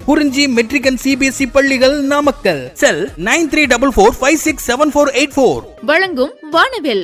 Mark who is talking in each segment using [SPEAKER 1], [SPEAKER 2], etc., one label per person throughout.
[SPEAKER 1] குறிஞ்சி matric and CBSE பள்ளிகள் நாமக்கல். செல் 9344567484.
[SPEAKER 2] வழங்கும் வானவில்.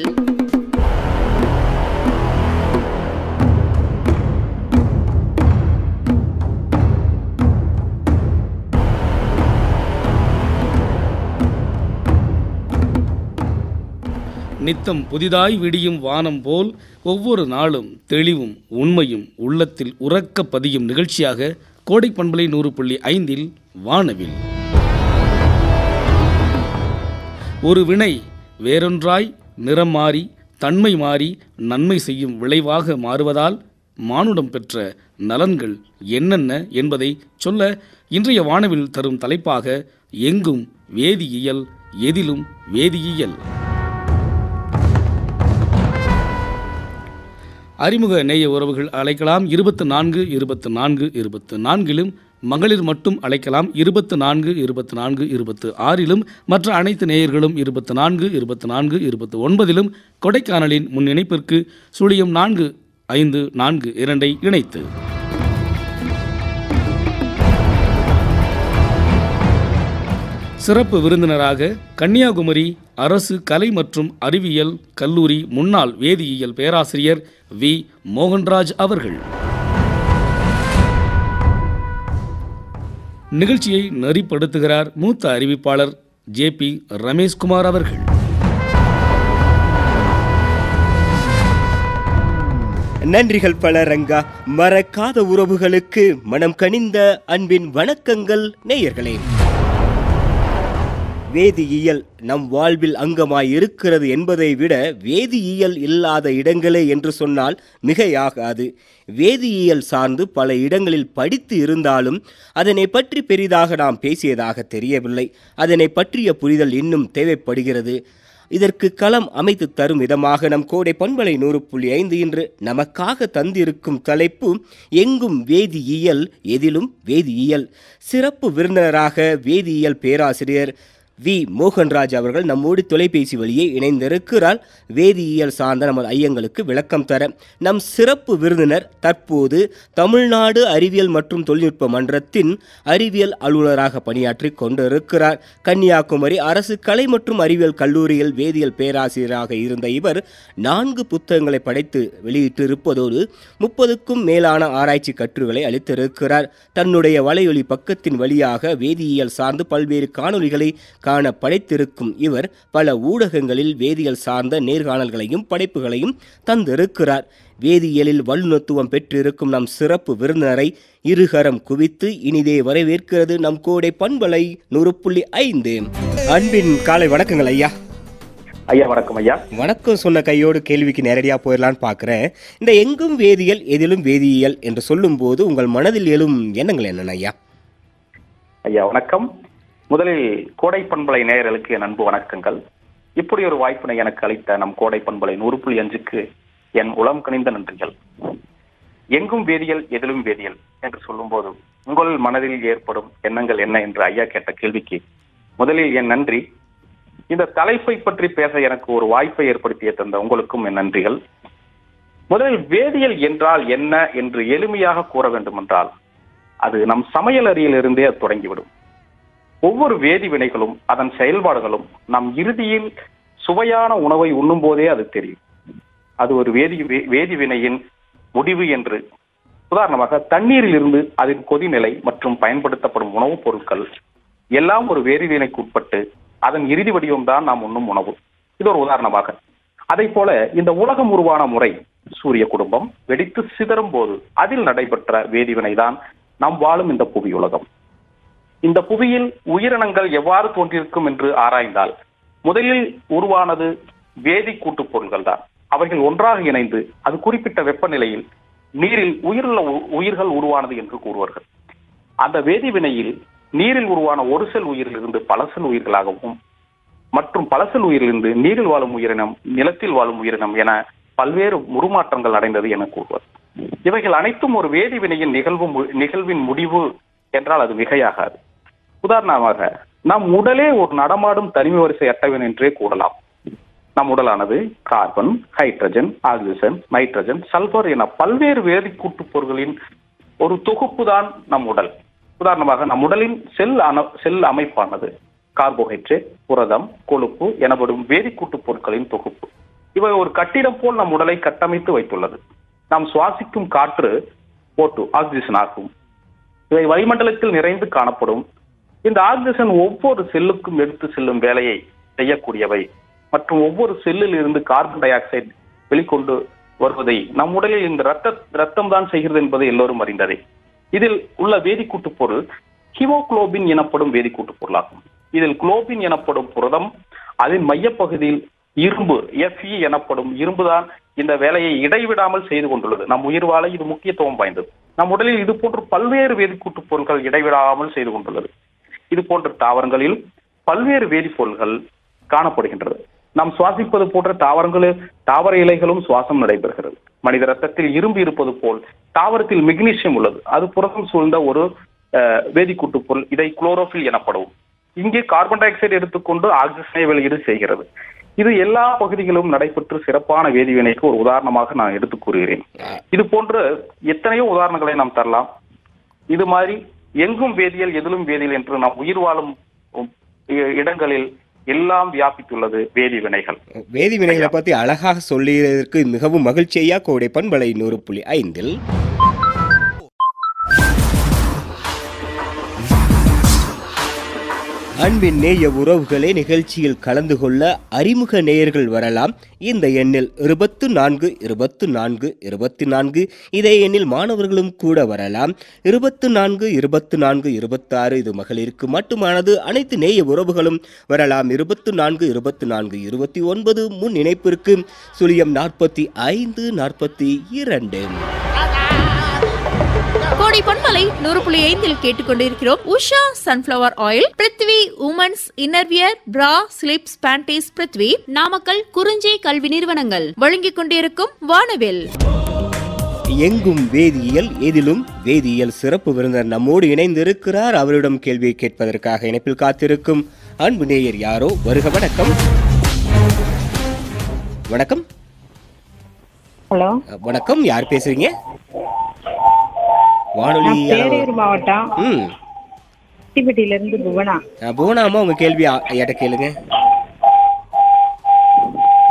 [SPEAKER 3] நித்தம் புதிதாய் விடியும் வானம் போல் ஒவ்வொரு நாளும் தெளிவும் உண்மையும் உள்ளத்தில் உறக்க பதியும் நிகழ்ச்சியாக கோடை பண்பலை 100.5 வானவில். ஒரு வினை வேறொன்றாய் நிறம் மாறி தன்மை மாறி நன்மை செய்யும் விளைவாக மாறுவதால் மானுடம் பெற்ற நலன்கள் என்னென்ன என்பதை சொல்ல இன்றைய வானவில் தரும் தலைப்பாக எங்கும் வேதியியல் எதிலும் வேதியியல். அறிமுக நேய உறவுகள் அழைக்கலாம் 24 மகளிர் மட்டும் அழைக்கலாம் 24 மற்ற அனைத்து நேயர்களும் 24 கொடைக்கானலின் முன் இணைப்பிற்கு 0454 இணைத்து சிறப்பு விருந்தினராக கன்னியாகுமரி அரசு கலை மற்றும் அறிவியல் கல்லூரி முன்னாள் வேதியியல் பேராசிரியர் வி. மோகன்ராஜ் அவர்கள். நிகழ்ச்சியை நெறிப்படுத்துகிறார் மூத்த அறிவிப்பாளர் ஜே.பி. ரமேஷ்குமார் அவர்கள்.
[SPEAKER 4] நன்றிகள் பல ரங்கா. மறக்காத உறவுகளுக்கு மனம் கனிந்த அன்பின் வணக்கங்கள் நேயர்களே. வேதியியல் நம் வாழ்வில் அங்கமாய் இருக்கிறது என்பதை விட வேதியியல் இல்லாத இடங்களே என்று சொன்னால் மிகையாகாது. வேதியியல் சார்ந்து பல இடங்களில் படித்து இருந்தாலும் அதனை பற்றி பெரிதாக நாம் பேசியதாக தெரியவில்லை. அதனை பற்றிய புரிதல் இன்னும் தேவைப்படுகிறது. இதற்கு களம் அமைத்து தரும் விதமாக நம் கோடை பண்பலை 100.5 இன்று நமக்காக தந்திருக்கும் தலைப்பு எங்கும் வேதியியல் எதிலும் வேதியியல். சிறப்பு விருந்தினராக வேதியியல் பேராசிரியர் வி. மோகன்ராஜ் அவர்கள் நம்மோடு தொலைபேசி வழியே இணைந்திருக்கிறார். வேதியியல் சார்ந்த நமது ஐயங்களுக்கு விளக்கம் தர நம் சிறப்பு விருந்தினர் தற்போது தமிழ்நாடு அறிவியல் மற்றும் தொழில்நுட்ப மன்றத்தின் அறிவியல் அலுவலராக பணியாற்றி கொண்டிருக்கிறார். கன்னியாகுமரி அரசு கலை மற்றும் அறிவியல் கல்லூரியில் வேதியியல் பேராசிரியராக இருந்த இவர் 4 புத்தகங்களை படைத்து வெளியிட்டிருப்பதோடு 30க்கும் மேலான ஆராய்ச்சி கட்டுரைகளை அளித்திருக்கிறார். தன்னுடைய வலையொலி பக்கத்தின் வழியாக வேதியியல் சார்ந்து பல்வேறு காணொலிகளை காண படைத்திருக்கும் இவர் பல ஊடகங்களில் வேதியியல் சார்ந்த நேர்காணல்களையும் படைப்புகளையும் தந்திருக்கிறார். வேதியியலில் வல்லுநத்துவம் பெற்றிருக்கும் நம் சிறப்பு விருந்தினரை இருகரம் குவித்து இனிதே வரவேற்கிறது நம் கோடை பண்பலை 100.5. அன்பின் காலை வணக்கங்கள் ஐயா.
[SPEAKER 5] ஐயா வணக்கம் ஐயா.
[SPEAKER 4] வணக்கம் சொன்ன கையோடு கேள்விக்கு நேரடியாக போயிடலான்னு பார்க்குறேன். இந்த எங்கும் வேதியியல் எதிலும் வேதியியல் என்று சொல்லும் போது உங்கள் மனதில் எழும் எண்ணங்கள் என்னென்ன ஐயா?
[SPEAKER 5] ஐயா வணக்கம். முதலில் கோடை பண்பலை நேயர்களுக்கு என் அன்பு வணக்கங்கள். இப்படி ஒரு வாய்ப்பினை எனக்கு அளித்த நம் கோடை பண்பலை 100.5க்கு என் உளம் கனிந்த நன்றிகள். எங்கும் வேதியியல் எதிலும் வேதியியல் என்று சொல்லும் போது உங்கள் மனதில் ஏற்படும் எண்ணங்கள் என்ன என்று ஐயா கேட்ட கேள்விக்கு முதலில் என் நன்றி. இந்த தலைப்பை பற்றி பேச எனக்கு ஒரு வாய்ப்பை ஏற்படுத்திய தந்த உங்களுக்கும் என் நன்றிகள். முதலில் வேதியியல் என்றால் என்ன என்று எளிமையாக கூற வேண்டும் என்றால் அது நம் சமையல் அறையிலிருந்தே தொடங்கிவிடும். ஒவ்வொரு வேதி வினைகளும் அதன் செயல்பாடுகளும் நம் இறுதியில் சுவையான உணவை உண்ணும் போதே அது தெரியும். அது ஒரு வேதி வினையின் முடிவு என்று. உதாரணமாக தண்ணீரில் இருந்து அதன் கொதிநிலை மற்றும் பயன்படுத்தப்படும் உணவுப் பொருட்கள் எல்லாம் ஒரு வேதிவினைக்கு உட்பட்டு அதன் இறுதி வடிவம் தான் நாம் உண்ணும் உணவு. இது ஒரு உதாரணமாக. அதை போல இந்த உலகம் உருவான முறை சூரிய குடும்பம் வெடித்து சிதறும் போது அதில் நடைபெற்ற வேதிவினை தான் நாம் வாழும் இந்த புவி உலகம். இந்த புவியில் உயிரினங்கள் எவ்வாறு தோன்றியிருக்கும் என்று ஆராய்ந்தால் முதலில் உருவானது வேதி கூட்டுப் பொருள்கள் தான். அவைகள் ஒன்றாக இணைந்து அது குறிப்பிட்ட வெப்பநிலையில் நீரில் உயிர்கள் உருவானது என்று கூறுவார்கள். அந்த வேதி வினையில் நீரில் உருவான ஒரு செல் உயிரிலிருந்து பல செல் உயிர்களாகவும் மற்றும் பல செல் உயிரிலிருந்து நீரில் வாழும் உயிரினம் நிலத்தில் வாழும் உயிரினம் என பல்வேறு உருமாற்றங்கள் அடைந்தது என கூறுவர். இவைகள் அனைத்தும் ஒரு வேதி வினையின் நிகழ்வின் முடிவு என்றால் அது மிகையாகாது. உதாரணமாக நம் உடலே ஒரு நடமாடும் தனிமை வரிசை அட்டவணை என்றே கூறலாம். நம் உடலானது carbon, hydrogen, oxygen, nitrogen, sulphur என பல்வேறு வேதி கூட்டுப் பொருட்களின் ஒரு தொகுப்பு தான் நம் உடல். உதாரணமாக நம் உடலின் செல் அமைப்பானது கார்போஹைட்ரேட், புரதம், கொழுப்பு எனப்படும் வேதிக்கூட்டு பொருட்களின் தொகுப்பு. இவை ஒரு கட்டிடம் போல் நம் உடலை கட்டமைத்து வைத்துள்ளது. நாம் சுவாசிக்கும் காற்று O2 ஆக்சிஜன் ஆகும். இவை வளிமண்டலத்தில் நிறைந்து காணப்படும். இந்த ஆக்சிஜன் ஒவ்வொரு செல்லுக்கும் எடுத்து செல்லும் வேலையை செய்யக்கூடியவை மற்றும் ஒவ்வொரு செல்லில் இருந்து கார்பன் டை ஆக்சைடு வெளிக்கொண்டு வருவதை நம் உடலில் இந்த ரத்தம் தான் செய்கிறது என்பதை எல்லோரும் அறிந்ததே. இதில் உள்ள வேதிக்கூட்டு பொருள் ஹீமோகுளோபின் எனப்படும் வேதிக்கூட்டு பொருளாகும். இதில் குளோபின் எனப்படும் புரதம், அதன் மையப்பகுதியில் இரும்பு Fe எனப்படும் இரும்புதான் இந்த வேலையை இடைவிடாமல் செய்து கொண்டுள்ளது. நம் உயிர் வாழ இது முக்கியத்துவம் வாய்ந்தது. நம் உடலில் இது போன்ற பல்வேறு வேதிக்கூட்டு பொருட்கள் இடைவிடாமல் செய்து கொண்டுள்ளது. இது போன்ற தாவரங்களில் பல்வேறு வேதிப்பொருள்கள் காணப்படுகின்றது. நாம் சுவாசிப்பது போன்ற தாவர இலைகளும் சுவாசம் நடைபெறுகிறது. மனித ரத்தத்தில் இரும்பு இருப்பது போல் தாவரத்தில் மெக்னீசியம் உள்ளது. அது புரதம் சூழ்ந்த ஒரு வேதிக்கூட்டு பொருள். இதை குளோரோபில் எனப்படும். இங்கே கார்பன் டை ஆக்சைடு எடுத்துக்கொண்டு ஆக்சிஜனை வெளியீடு செய்கிறது. இது எல்லா பகுதிகளிலும் நடைபெற்று சிறப்பான வேதிவினைக்கு ஒரு உதாரணமாக நான் எடுத்து கூறுகிறேன். இது போன்ற எத்தனையோ உதாரணங்களை நாம் தரலாம். இது மாதிரி எங்கும் வேதியியல் எதிலும் வேதியியல் என்று நாம் உயிர் வாழும் இடங்களில் எல்லாம் வியாபித்துள்ளது வேதிவினைகள்.
[SPEAKER 4] வேதிவினைகளை பத்தி அழகாக சொல்லியதற்கு மிகவும் மகிழ்ச்சியா கோடை பண்பலை 100.5 அன்பின் நேய உறவுகளே, நிகழ்ச்சியில் கலந்து கொள்ள அறிமுக நேயர்கள் வரலாம். இந்த எண்ணில் 24 24 24. இதே எண்ணில் மாணவர்களும் கூட வரலாம். 24 24 26 இது மகளிருக்கு மட்டுமானது. அனைத்து நேய உறவுகளும் வரலாம். 24 24 29 முன் இணைப்பிற்கு 045 42.
[SPEAKER 2] கோடை பண்பலை 100.5 கேட்டுக்கொண்டிருக்கிறோம். Usha sunflower oil, Prithvi women's innerwear, பிரா, ஸ்லிப்ஸ், பேண்டீஸ், பிருத்வி, நாமக்கல் குறிஞ்சி கல்வி நிறுவனங்கள் வழங்கிக் கொண்டிருக்கும் வானவில்.
[SPEAKER 4] எங்கும் வேதியியல் எதிலும் வேதியியல் சிறப்பு விருந்தினர் நம்மோடு இணைந்திருக்கிறார். அவரிடம் கேள்வியை கேட்பதற்காக இணைப்பில் காத்திருக்கும் அன்பு நேயர் யாரோ. வருக. வணக்கம். வணக்கம்.
[SPEAKER 6] ஹலோ,
[SPEAKER 4] வணக்கம். யார் பேசுறீங்க? வானொலி
[SPEAKER 6] மாவட்டம் இருந்து புவனா.
[SPEAKER 4] புவனாமா, உங்க கேள்வி ஐயாட்ட கேளுங்க.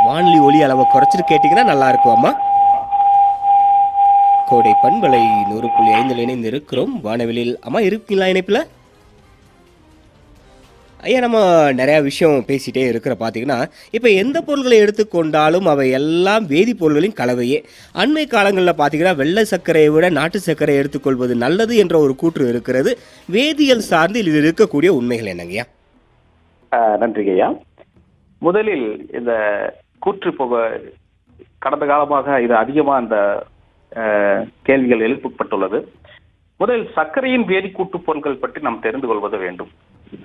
[SPEAKER 4] வானொலி ஒலி அளவை குறைச்சிட்டு கேட்டீங்கன்னா நல்லா இருக்கும் அம்மா. கோடை பண்பலை 100.5 இணைந்து இருக்கிறோம். வானவெளியில் அம்மா இருக்கீங்களா இணைப்புல? ஐயா, நம்ம நிறையா விஷயம் பேசிகிட்டே இருக்கிற பார்த்தீங்கன்னா, இப்போ எந்த பொருள்களை எடுத்துக்கொண்டாலும் அவை எல்லாம் வேதிப்பொருள்களின் கலவையே. அண்மை காலங்களில் பார்த்தீங்கன்னா வெள்ளை சர்க்கரையை விட நாட்டு சர்க்கரை எடுத்துக்கொள்வது நல்லது என்ற ஒரு கூற்று இருக்கிறது. வேதியியல் சார்ந்து இதில் இருக்கக்கூடிய உண்மைகள் என்னங்கய்யா?
[SPEAKER 5] நன்றி ஐயா. முதலில் இந்த கூற்று கடந்த காலமாக இது அதிகமாக இந்த கேள்விகள் எழுப்பப்பட்டுள்ளது. முதலில் சர்க்கரையின் வேதிக்கூட்டு பொருட்கள் பற்றி நாம் தெரிந்து கொள்வது வேண்டும்.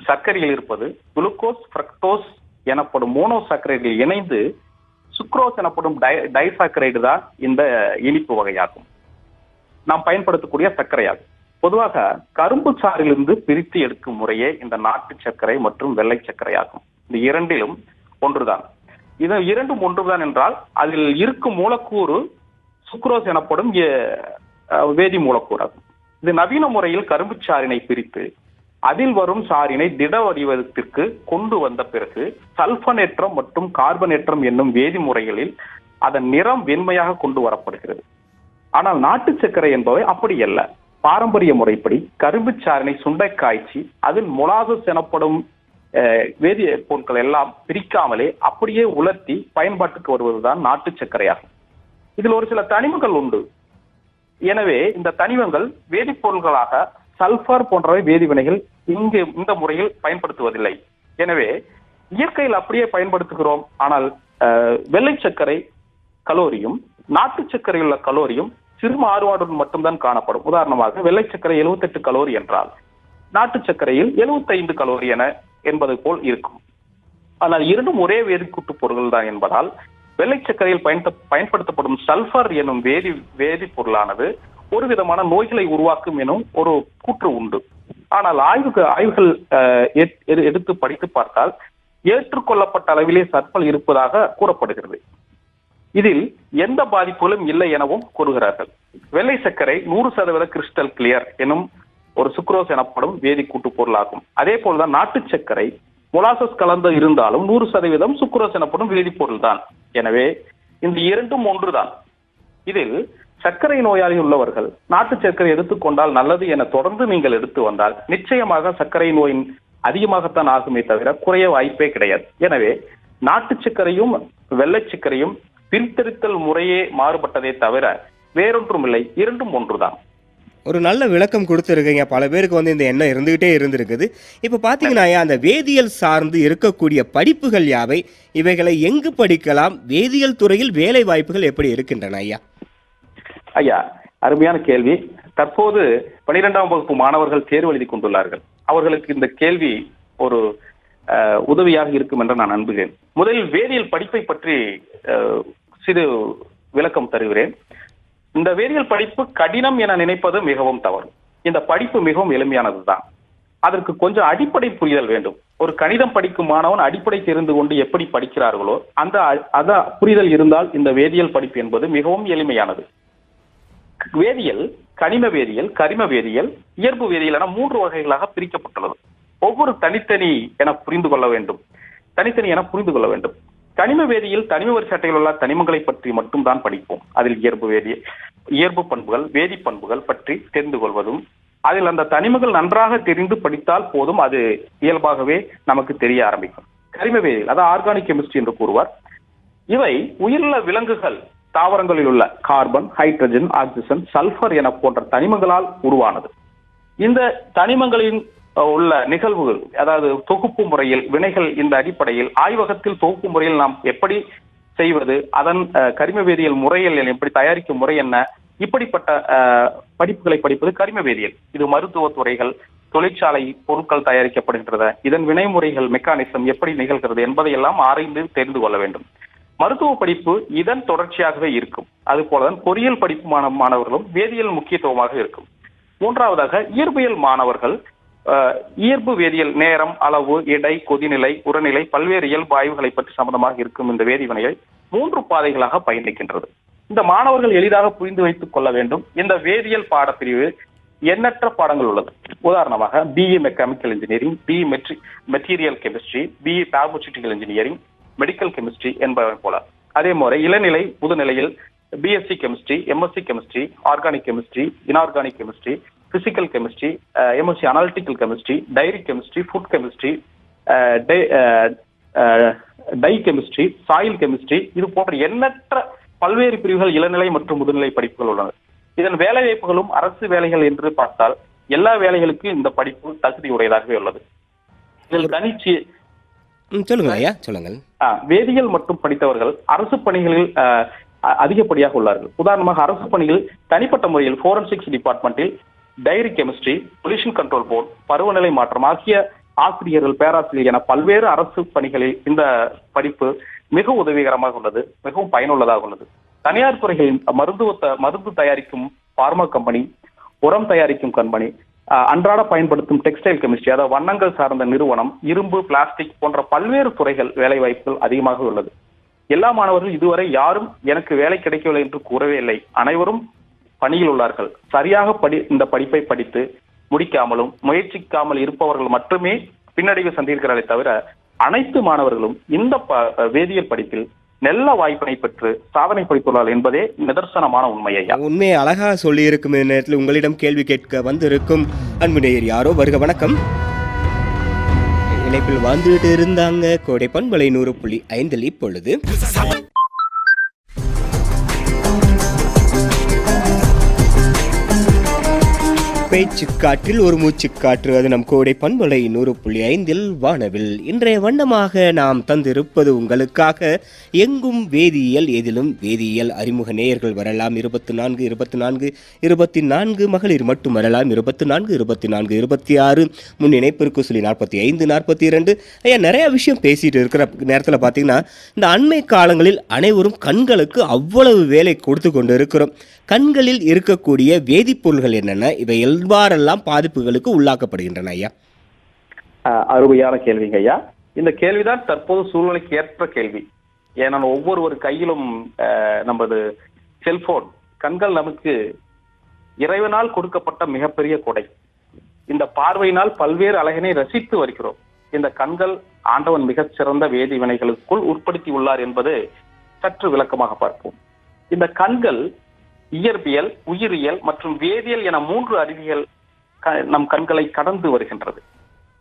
[SPEAKER 5] சர்க்கரையில் இருப்பது குளுக்கோஸ், ஃப்ரக்டோஸ் எனப்படும் மோனோசாக்கரைடுகள் இணைந்து சுக்ரோஸ் எனப்படும் டைசாக்கரைடு தான் இந்த இனிப்பு வகையாகும். நாம் பயன்படுத்தக்கூடிய சர்க்கரையாகும். பொதுவாக கரும்பு சாறிலிருந்து பிரித்து எடுக்கும் முறையே இந்த நாட்டு சர்க்கரை மற்றும் வெள்ளை சர்க்கரை ஆகும். இந்த இரண்டிலும் ஒன்றுதான். இது இரண்டும் ஒன்றுதான் என்றால் அதில் இருக்கும் மூலக்கூறு சுக்ரோஸ் எனப்படும் வேதி மூலக்கூறு ஆகும். இது நவீன முறையில் கரும்பு சாறினை பிரித்து அதில் வரும் சாறினை திட வடிவத்திற்கு கொண்டு வந்த பிறகு சல்பனேற்றம் மற்றும் கார்பனேற்றம் என்னும் வேதி முறைகளில் அதன் நிறம் வெண்மையாக கொண்டு வரப்படுகிறது. ஆனால் நாட்டு சர்க்கரை என்பவை அப்படி அல்ல. பாரம்பரிய முறைப்படி கரும்பு சாறினை சுண்டை காய்ச்சி அதில் மொலாசஸ் எனப்படும் வேதி பொருட்கள் எல்லாம் பிரிக்காமலே அப்படியே உலர்த்தி பயன்பாட்டுக்கு வருவதுதான் நாட்டு சர்க்கரையாகும். இதில் ஒரு சில தனிமங்கள் உண்டு. எனவே இந்த தனிமங்கள் வேதிப்பொருள்களாக சல்பர் போன்றவை வேதிவினைகள் இங்கு இந்த முறையில் பயன்படுத்துவதில்லை. எனவே இயற்கையில் அப்படியே பயன்படுத்துகிறோம். ஆனால் வெள்ளை சர்க்கரை கலோரியும் நாட்டு சர்க்கரையில் உள்ள கலோரியும் சிறு மாறுபாடுடன் மட்டும்தான் காணப்படும். உதாரணமாக வெள்ளை சர்க்கரை 78 கலோரி என்றால் நாட்டு சர்க்கரையில் 75 கலோரி என்பது போல் இருக்கும். ஆனால் இரண்டும் ஒரே வேதிக்கூட்டு பொருட்கள் தான் என்பதால் வெள்ளை சர்க்கரையில் பயன்படுத்தப்படும் சல்பர் எனும் வேதிப்பொருளானது ஒரு விதமான நோய்களை உருவாக்கும் எனும் ஒரு கூற்று உண்டு. ஆனால் ஆய்வுகள் எடுத்து படித்து பார்த்தால் ஏற்றுக்கொள்ளப்பட்ட அளவிலே சல்பர் இருப்பதாக கூறப்படுகிறது. இதில் எந்த பாதிப்புகளும் இல்லை எனவும் கூறுகிறார்கள். வெள்ளை சர்க்கரை 100% கிறிஸ்டல் கிளியர் எனும் ஒரு சுக்ரோஸ் எனப்படும் வேதி கூட்டு பொருளாகும். அதே போலதான் நாட்டு சர்க்கரை மொலாசஸ் கலந்து இருந்தாலும் 100% சுக்ரோஸ் எனப்படும் வேதிப்பொருள் தான். எனவே இந்த இரண்டும் ஒன்றுதான். இதில் சர்க்கரை நோயாளி உள்ளவர்கள் நாட்டு சர்க்கரை எடுத்துக்கொண்டால் நல்லது என தொடர்ந்து நீங்கள் எடுத்து வந்தால் நிச்சயமாக சர்க்கரை நோயின் அதிகமாகத்தான் ஆகுமே தவிர குறைய வாய்ப்பே கிடையாது. எனவே நாட்டு சர்க்கரையும் வெள்ளை சர்க்கரையும் பிரித்தெடுத்தல் முறையே மாறுபட்டதே தவிர வேறொன்றும் இல்லை, இரண்டும் ஒன்றுதான்.
[SPEAKER 4] ஒரு நல்ல விளக்கம் கொடுத்துருக்கீங்க. பல பேருக்கு வந்து இந்த எண்ணம் இருந்துகிட்டே இருந்திருக்குது. இப்போ பார்த்தீங்கன்னா அந்த வேதியியல் சார்ந்து இருக்கக்கூடிய படிப்புகள் யாவை, இவைகளை எங்கு படிக்கலாம், வேதியியல் துறையில் வேலை வாய்ப்புகள் எப்படி இருக்கின்றன ஐயா?
[SPEAKER 5] ஐயா, அருமையான கேள்வி. தற்போது 12ஆம் வகுப்பு மாணவர்கள் தேர்வு எழுதி கொண்டுள்ளார்கள். அவர்களுக்கு இந்த கேள்வி ஒரு உதவியாக இருக்கும் என்று நான் நம்புகிறேன். முதலில் வேதியியல் படிப்பை பற்றி சிறு விளக்கம் தருகிறேன். இந்த வேதியியல் படிப்பு கடினம் என நினைப்பது மிகவும் தவறு. இந்த படிப்பு மிகவும் எளிமையானதுதான். அதற்கு கொஞ்சம் அடிப்படை புரிதல் வேண்டும். ஒரு கணிதம் படிக்கும் மாணவன் அடிப்படை தெரிந்து கொண்டு எப்படி படிக்கிறார்களோ அந்த புரிதல் இருந்தால் இந்த வேதியியல் படிப்பு என்பது மிகவும் எளிமையானது. வேதியியல் கனிம வேதியியல், கரிம வேதியியல், இயல்பு வேதியியல் என 3 வகைகளாக பிரிக்கப்பட்டுள்ளது. ஒவ்வொரு தனித்தனி என புரிந்து கொள்ள வேண்டும். கனிம வேதியியல் தனிம வரிசை அட்டையில் உள்ள தனிமங்களை பற்றி மட்டும் தான் படிப்போம். அதில் இயல்பு பண்புகள், வேதி பண்புகள் பற்றி தெரிந்து கொள்வதும், அதில் அந்த தனிமங்கள் நன்றாக தெரிந்து படித்தால் போதும், அது இயல்பாகவே நமக்கு தெரிய ஆரம்பிக்கும். கரிம வேதியியல், அதாவது ஆர்கானிக் கெமிஸ்ட்ரி என்று கூறுவார். இவை உயிருள்ள விலங்குகள், தாவரங்களில் உள்ள கார்பன், ஹைட்ரஜன், ஆக்சிஜன், சல்பர் என போன்ற தனிமங்களால் உருவானது. இந்த தனிமங்களின் உள்ள நிகழ்வுகள், அதாவது தொகுப்பு முறையில் வினைகள், இந்த அடிப்படையில் ஆய்வகத்தில் தொகுப்பு முறையில் நாம் எப்படி செய்வது, அதன் கரிம வேதியியல் முறையில் எப்படி தயாரிக்கும் முறை என்ன, இப்படிப்பட்ட படிப்புகளை படிப்பது கரிம வேதியியல். இது மருத்துவ துறைகள், தொழிற்சாலை பொருட்கள் தயாரிக்கப்படுகின்றன, இதன் வினைமுறைகள், மெக்கானிசம் எப்படி நிகழ்கிறது என்பதையெல்லாம் ஆராய்ந்து தெரிந்து கொள்ள வேண்டும். மருத்துவ படிப்பு இதன் தொடர்ச்சியாகவே இருக்கும். அது போலதான் பொறியியல் படிப்பு மாணவர்களும் வேதியியல் முக்கியத்துவமாக இருக்கும். மூன்றாவதாக இயற்பியல் மாணவர்கள் இயல்பு வேதியியல், நேரம், அளவு, எடை, கொதிநிலை, உரநிலை, பல்வேறு இயல்பு ஆய்வுகளை பற்றி சம்பந்தமாக இருக்கும் இந்த வேதிவினைகள் 3 பாதைகளாக பயணிக்கின்றது. இந்த மாணவர்கள் எளிதாக புரிந்து வைத்துக் கொள்ள வேண்டும். இந்த வேதியியல் பாடப்பிரிவு எண்ணற்ற பாடங்கள் உள்ளது. உதாரணமாக BE mechanical engineering, BE material chemistry, BE pharmaceutical engineering, medical chemistry என்பவை போல. அதே போல இளநிலை முதுநிலையில் BSc chemistry, MSc chemistry, organic chemistry, inorganic chemistry, physical chemistry, MSc analytical chemistry, dairy chemistry, food chemistry, dye chemistry, soil chemistry, இது போன்ற எண்ணற்ற பல்வேறு பிரிவுகள் இளநிலை மற்றும் முதுநிலை படிப்புகள் உள்ளன. இதன் வேலை வாய்ப்புகளும் அரசு வேலைகள் என்று பார்த்தால் எல்லா வேலைகளுக்கும் இந்த படிப்பு தகுதியுடையதாகவே உள்ளது. இதில் தனிச்சு
[SPEAKER 4] சொல்லுங்க ஐயா, சொல்லுங்கள்.
[SPEAKER 5] வேதியியல் மற்றும் படித்தவர்கள் அரசு பணிகளில் அதிகப்படியாக உள்ளார்கள். உதாரணமாக அரசு பணிகள் தனிப்பட்ட முறையில் ஃபோரன்சிக்ஸ் டிபார்ட்மெண்டில் dairy chemistry, pollution control board, பருவநிலை மாற்றம் ஆகிய ஆசிரியர்கள், பேராசிரியர் என பல்வேறு அரசு பணிகளில் இந்த படிப்பு மிக உதவிகரமாக உள்ளது, மிகவும் பயனுள்ளதாக உள்ளது. தனியார் துறைகளில் மருந்து தயாரிக்கும் பார்மா கம்பெனி, உரம் தயாரிக்கும் கம்பெனி, அன்றாட பயன்படுத்தும் டெக்ஸ்டைல் கெமிஸ்ட்ரி, அதாவது வண்ணங்கள் சார்ந்த நிறுவனம், இரும்பு, பிளாஸ்டிக் போன்ற பல்வேறு துறைகள் வேலை வாய்ப்புகள் அதிகமாக உள்ளது. எல்லா மாணவர்கள் இதுவரை யாரும் எனக்கு வேலை கிடைக்கவில்லை என்று கூறவே இல்லை. அனைவரும் பணியில் உள்ளார்கள். சரியாக இந்த படிப்பை படித்து முடிக்காமலும் முயற்சிக்காமல் இருப்பவர்கள் மட்டுமே பின்னடைவு சந்திக்கிறார்களே தவிர அனைத்து மாணவர்களும் இந்த வேதியியல் படிப்பில் நல்ல வாய்ப்பினை பெற்று சாதனை படைத்துள்ளார்கள் என்பதே நிதர்சனமான உண்மையா.
[SPEAKER 4] உண்மையை அழகா சொல்லி இருக்கும் நேரத்தில் உங்களிடம் கேள்வி கேட்க வந்திருக்கும் அன்பு நேயர் யாரோ வருக. வணக்கம். இணைப்பில் வந்துட்டு இருந்தாங்க கோடை பண்பலை 100.5 இப்பொழுது பேச்சுக்காற்றில் ஒரு மூச்சுக்காற்று, அது நம் கோடை பண்பலை 100.5 வானவில். இன்றைய வண்ணமாக நாம் தந்திருப்பது உங்களுக்காக எங்கும் வேதியியல், எதிலும் வேதியியல். அறிமுக நேயர்கள் வரலாம் 24 24 24, மகளிர் மட்டும் வரலாம் 24 24 26, முன் இணைப்பிற்கு சொல்லி 45 42. ஐயா, நிறைய விஷயம் பேசிட்டு இருக்கிற நேரத்தில் பார்த்தீங்கன்னா இந்த அண்மை காலங்களில் அனைவரும் கண்களுக்கு அவ்வளவு வேலை கொடுத்து கொண்டு இருக்கிறோம். கண்களில் இருக்கக்கூடிய வேதிப்பொருள்கள் என்னென்ன, இவை எவ்வாறெல்லாம் பாதிப்புகளுக்கு உள்ளாக்கப்படுகின்றன ஐயா?
[SPEAKER 5] அருமையான கேள்விங்க ஐயா. இந்த கேள்விதான் தற்போது சூழ்நிலைக்கு ஏற்ற கேள்வி. ஏன்னா ஒவ்வொரு கையிலும் நமது செல்போன், கண்கள் நமக்கு இறைவனால் கொடுக்கப்பட்ட மிகப்பெரிய கொடை. இந்த பார்வையினால் பல்வேறு அழகினை ரசித்து வருகிறோம். இந்த கண்கள் ஆண்டவன் மிகச் சிறந்த வேதி வினைகளுக்குள் உட்படுத்தி உள்ளார் என்பது சற்று விளக்கமாக பார்ப்போம். இந்த கண்கள் இயற்பியல், உயிரியல் மற்றும் வேதியியல் என 3 அறிவியல் நம் கண்களை கடந்து வருகின்றது.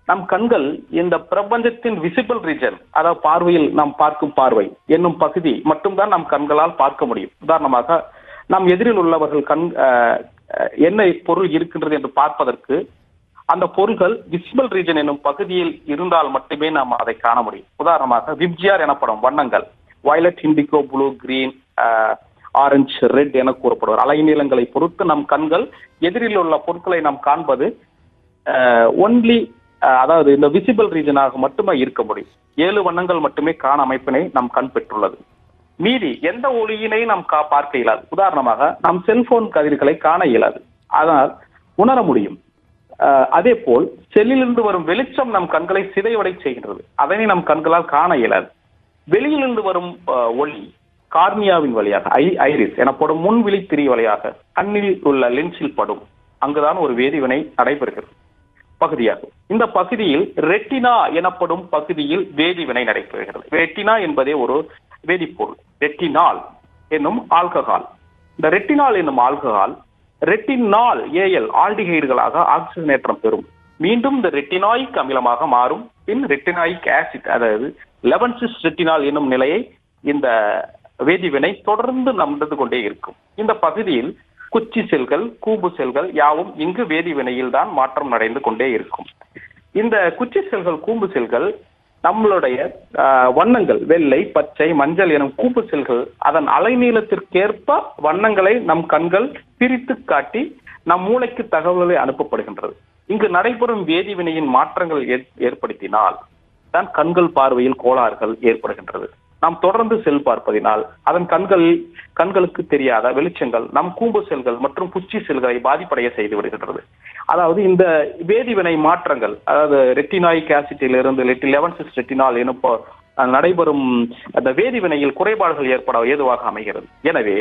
[SPEAKER 5] நம் கண்கள் இந்த பிரபஞ்சத்தின் விசிபிள் ரீஜன், அதாவது பார்வையில் நாம் பார்க்கும் பார்வை என்னும் பகுதி மட்டும்தான் நம் கண்களால் பார்க்க முடியும். உதாரணமாக நம் எதிரில் உள்ளவர்கள் என்ன பொருள் இருக்கின்றது என்று பார்ப்பதற்கு அந்த பொருள்கள் விசிபிள் ரீஜன் என்னும் பகுதியில் இருந்தால் மட்டுமே நாம் அதை காண முடியும். உதாரணமாக விப்ஜிஆர் எனப்படும் வண்ணங்கள், violet, indigo, blue, green, orange, red என கூறப்படுவார். அலைநீளங்களை பொறுத்து நம் கண்கள் எதிரில் உள்ள பொருட்களை நாம் காண்பது ஒன்லி அதாவது இந்த விசிபிள் ரீஜனாக மட்டுமே இருக்க முடியும். 7 வண்ணங்கள் மட்டுமே காண அமைப்பினை நம் கண் பெற்றுள்ளது. மீறி எந்த ஒளியினை நாம் பார்க்க இயலாது. உதாரணமாக நம் செல்போன் கதிர்களை காண இயலாது, ஆனால் உணர முடியும். அதே போல் செல்லிலிருந்து வரும் வெளிச்சம் நம் கண்களை சிதைவடை செய்கின்றது, அதனை நம் கண்களால் காண இயலாது. வெளியிலிருந்து வரும் ஒளி கார்னியாவின் வழியாக, ஐரிஸ் எனப்படும் முன்விழி திரி வழியாக கண்ணில் உள்ள லென்ஸில் படும். அங்குதான் ஒரு வேதிவினை நடைபெறுகிறது பகுதியாகும். இந்த பகுதியில் ரெட்டினா எனப்படும் பகுதியில் வேதிவினை நடைபெறுகிறது. ரெட்டினா என்பதே ஒரு வேதிப்பொருள். ரெட்டினால் என்னும் ஆல்கஹால். இந்த ரெட்டினால் என்னும் ஆல்கஹால் ரெட்டினால் ஏஎல் ஆல்டிகைடுகளாக ஆக்சிஜனேற்றம் பெறும். மீண்டும் இந்த ரெட்டினாயிக் அமிலமாக மாறும். பின் ரெட்டினாயிக் ஆசிட், அதாவது 11 ரெட்டினால் என்னும் நிலையை இந்த வேதிவினை தொடர்ந்து நடந்து கொண்டே இருக்கும். இந்த பகுதியில் குச்சி செல்கள், கூம்பு செல்கள் யாவும் இங்கு வேதிவினையில் தான் மாற்றம் அடைந்து கொண்டே இருக்கும். இந்த குச்சி செல்கள், கூம்பு செல்கள் நம்மளுடைய வண்ணங்கள் வெள்ளை, பச்சை, மஞ்சள் எனும் கூம்பு செல்கள் அதன் அலைநீளத்திற்கேற்ப வண்ணங்களை நம் கண்கள் பிரித்து காட்டி நம் மூளைக்கு தகவல்களை அனுப்பப்படுகின்றது. இங்கு நடைபெறும் வேதிவினையின் மாற்றங்கள் ஏற்படுத்தினால் தான் கண்கள் பார்வையில் கோளாறுகள் ஏற்படுகின்றது. நாம் தொடர்ந்து செல் பார்ப்பதினால் அதன் கண்களுக்கு தெரியாத வெளிச்சங்கள் நம் கூம்பு செல்கள் மற்றும் குச்சி செல்களை பாதிப்படைய செய்து விடுகின்றது. அதாவது இந்த வேதிவினை மாற்றங்கள், அதாவது ரெட்டினாயிக் ஆசிட்டிலிருந்து 11 ரெட்டினால் எனும் நடைபெறும் அந்த வேதிவினையில் குறைபாடுகள் ஏற்பட ஏதுவாக அமைகிறது. எனவே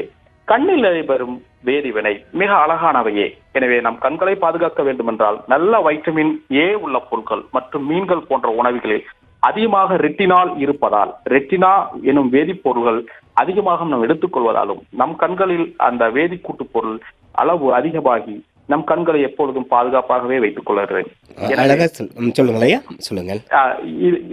[SPEAKER 5] கண்ணில் நடைபெறும் வேதிவினை மிக அழகானவையே. எனவே நம் கண்களை பாதுகாக்க வேண்டும் என்றால் நல்ல வைட்டமின் ஏ உள்ள பொருட்கள் மற்றும் மீன்கள் போன்ற உணவுகளில் அதிகமாக ரெட்டினால் இருப்பதால், ரெட்டினா எனும் வேதிப்பொருள்கள் அதிகமாக நாம் எடுத்துக்கொள்வதாலும் நம் கண்களில் அந்த வேதிக்கூட்டு பொருள் அளவு அதிகமாகி நம் கண்களை எப்பொழுதும் பாதுகாப்பாகவே வைத்துக் கொள்கிறேன்.
[SPEAKER 4] சொல்லுங்கள்.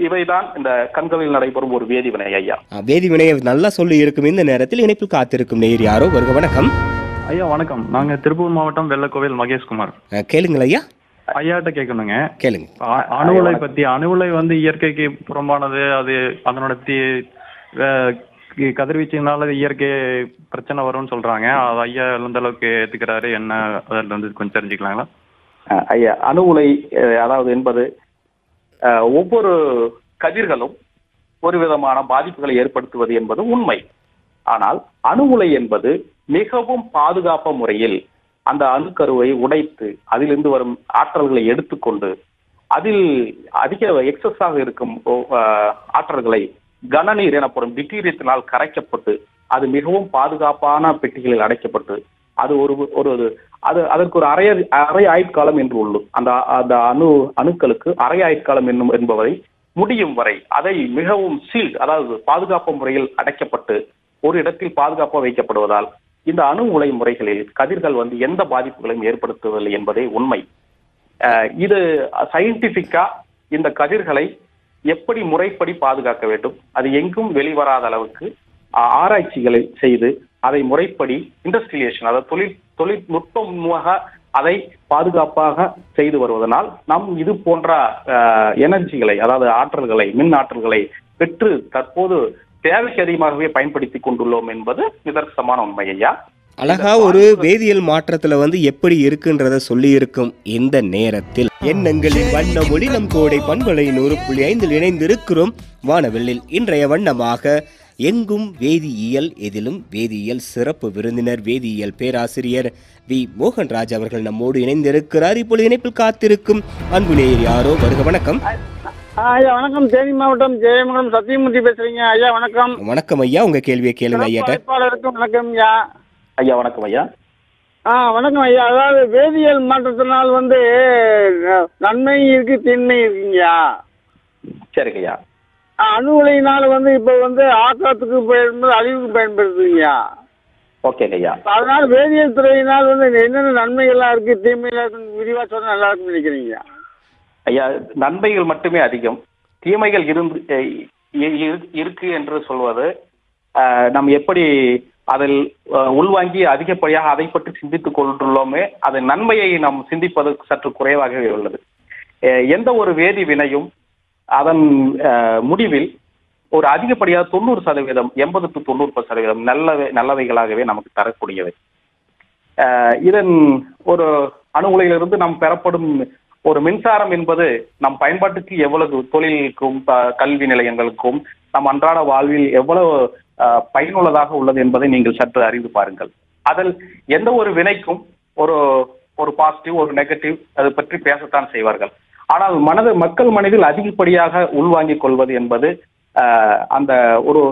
[SPEAKER 5] இவைதான் இந்த கண்களில் நடைபெறும் ஒரு வேதிவினை. ஐயா,
[SPEAKER 4] வேதிவினையை நல்லா சொல்லி இருக்கும் இந்த நேரத்தில் இணைப்பில் காத்திருக்கும் நேயர் யாரோ வருக. வணக்கம்
[SPEAKER 7] ஐயா. வணக்கம். நாங்க திருப்பூர் மாவட்டம் வெள்ளக்கோவில் மகேஷ்குமார்.
[SPEAKER 4] கேளுங்கள் ஐயா.
[SPEAKER 7] ஐயாட்ட கேட்கணுங்க.
[SPEAKER 4] கேளுங்க.
[SPEAKER 7] அணுவுலை பத்தி. அணுவுலை இயற்கைக்கு புறம்பானது. அது அதனோட கதிர்வீச்சுனால இயற்கை பிரச்சனை வரும்னு சொல்றாங்க. அது ஐயா எந்த அளவுக்கு ஏத்துக்கிறாரு, என்ன அதுல கொஞ்சம் தெரிஞ்சுக்கலாங்களா?
[SPEAKER 5] ஐயா, அணு உலை அதாவது என்பது ஒவ்வொரு கதிர்களும் ஒரு விதமான பாதிப்புகளை ஏற்படுத்துவது என்பது உண்மை. ஆனால் அணு உலை என்பது மிகவும் பாதுகாப்பு முறையில் அந்த அணுக்கருவை உடைத்து அதிலிருந்து வரும் ஆற்றல்களை எடுத்துக்கொண்டு அதில் அதிக எக்ஸஸாக இருக்கும் ஆற்றல்களை கனநீர் எனப்படும் டிட்டீரியத்தினால் கரைக்கப்பட்டு அது மிகவும் பாதுகாப்பான பெட்டிகளில் அடைக்கப்பட்டு அது அதற்கு ஒரு அரை ஆயுட்காலம் என்று உள்ளது. அந்த அணுக்களுக்கு அரை ஆயுட்காலம் என்பவரை முடியும் வரை அதை மிகவும் சீல்ட், அதாவது பாதுகாப்பு முறையில் அடைக்கப்பட்டு ஒரு இடத்தில் பாதுகாப்பாக வைக்கப்படுவதால் இந்த அணு உலை முறைகளில் கதிர்கள் எந்த பாதிப்புகளையும் ஏற்படுத்துவதில்லை என்பதே உண்மை. இது சயின்டிபிக்கா இந்த கதிர்களை எப்படி முறைப்படி பாதுகாக்க வேண்டும், அது எங்கும் வெளிவராத அளவுக்கு ஆராய்ச்சிகளை செய்து அதை முறைப்படி இண்டஸ்ட்ரியலேஷன், அதாவது தொழில்நுட்பமாக அதை பாதுகாப்பாக செய்து வருவதனால் நாம் இது போன்ற எனர்ஜிகளை, அதாவது ஆற்றல்களை, மின் ஆற்றல்களை பெற்று தற்போது தேவைக்கு அதிகமாகவே பயன்படுத்தி கொண்டுள்ளோம் என்பது நிதர்சனமான உண்மை. ஐயா,
[SPEAKER 4] அழகா ஒரு வேதியியல் மாற்றத்துல எப்படி இருக்குன்றத சொல்லி இருக்கும் இந்த நேரத்தில் எண்ணங்களின் வண்ண மொழி நம் கோடை பண்பலை 100.5 இணைந்திருக்கிறோம் வானவெல்லில். இன்றைய வண்ணமாக எங்கும் வேதியியல், எதிலும் வேதியியல் சிறப்பு விருந்தினர் வேதியியல் பேராசிரியர் வி மோகன்ராஜ் அவர்கள் நம்மோடு இணைந்திருக்கிறார். இப்பொழுது இணைப்பில் காத்திருக்கும் அன்பு நேயர் யாரோ வருக. வணக்கம்
[SPEAKER 8] ஐயா. வணக்கம். தேனி மாவட்டம் ஜெயமங்கலம் சத்தியமூர்த்தி பேசுறீங்க. ஐயா வணக்கம்.
[SPEAKER 4] வணக்கம் ஐயா. உங்க கேள்வியை கேளுங்க ஐயா.
[SPEAKER 8] வணக்கம் ஐயா.
[SPEAKER 5] ஐயா வணக்கம் ஐயா.
[SPEAKER 8] வணக்கம் ஐயா. அதாவது வேதியியல் மாற்றத்தினால் வந்து நன்மை இருக்கு, தீன்மை இருக்குங்கய்யா.
[SPEAKER 5] சரிங்கய்யா.
[SPEAKER 8] அணு உலையினால் வந்து இப்போ வந்து ஆக்காத்துக்கு பயன்படுது, அழிவுக்கு பயன்படுத்துங்கய்யா.
[SPEAKER 5] ஓகேங்கய்யா.
[SPEAKER 8] அதனால வேதியியல் துறையினால் வந்து என்னென்ன நன்மைகள்லாம் இருக்கு, தீமைகள்லாம் இருக்குன்னு விரிவாக சொன்னா நல்லா இருக்குன்னு நினைக்கிறீங்க
[SPEAKER 5] ஐயா? நன்மைகள் மட்டுமே அதிகம், தீமைகள் இருக்கு என்று சொல்வது நாம் எப்படி அதில் உள்வாங்கி அதிகப்படியாக அதை பற்றி சிந்தித்துக் கொண்டுள்ளோமே, அது நன்மையை நாம் சிந்திப்பது சற்று குறைவாகவே உள்ளது. எந்த ஒரு வேதி வினையும் அதன் முடிவில் ஒரு அதிகப்படியாக 90%, 80 to 90% நல்லவைகளாகவே நமக்கு தரக்கூடியவை. இதன் ஒரு அணு உலையிலிருந்து நாம் பெறப்படும் ஒரு மின்சாரம் என்பது நம் பயன்பாட்டுக்கு எவ்வளவு, தொழிலுக்கும் கல்வி நிலையங்களுக்கும் நம் அன்றாட வாழ்வில் எவ்வளவு பயனுள்ளதாக உள்ளது என்பதை நீங்கள் சற்று அறிந்து பாருங்கள். அதில் எந்த ஒரு வினைக்கும் ஒரு பாசிட்டிவ், ஒரு நெகட்டிவ் அது பற்றி பேசத்தான் செய்வார்கள். ஆனால் மக்கள் மனதில் அதிகப்படியாக உள்வாங்கிக் கொள்வது என்பது அந்த ஒரு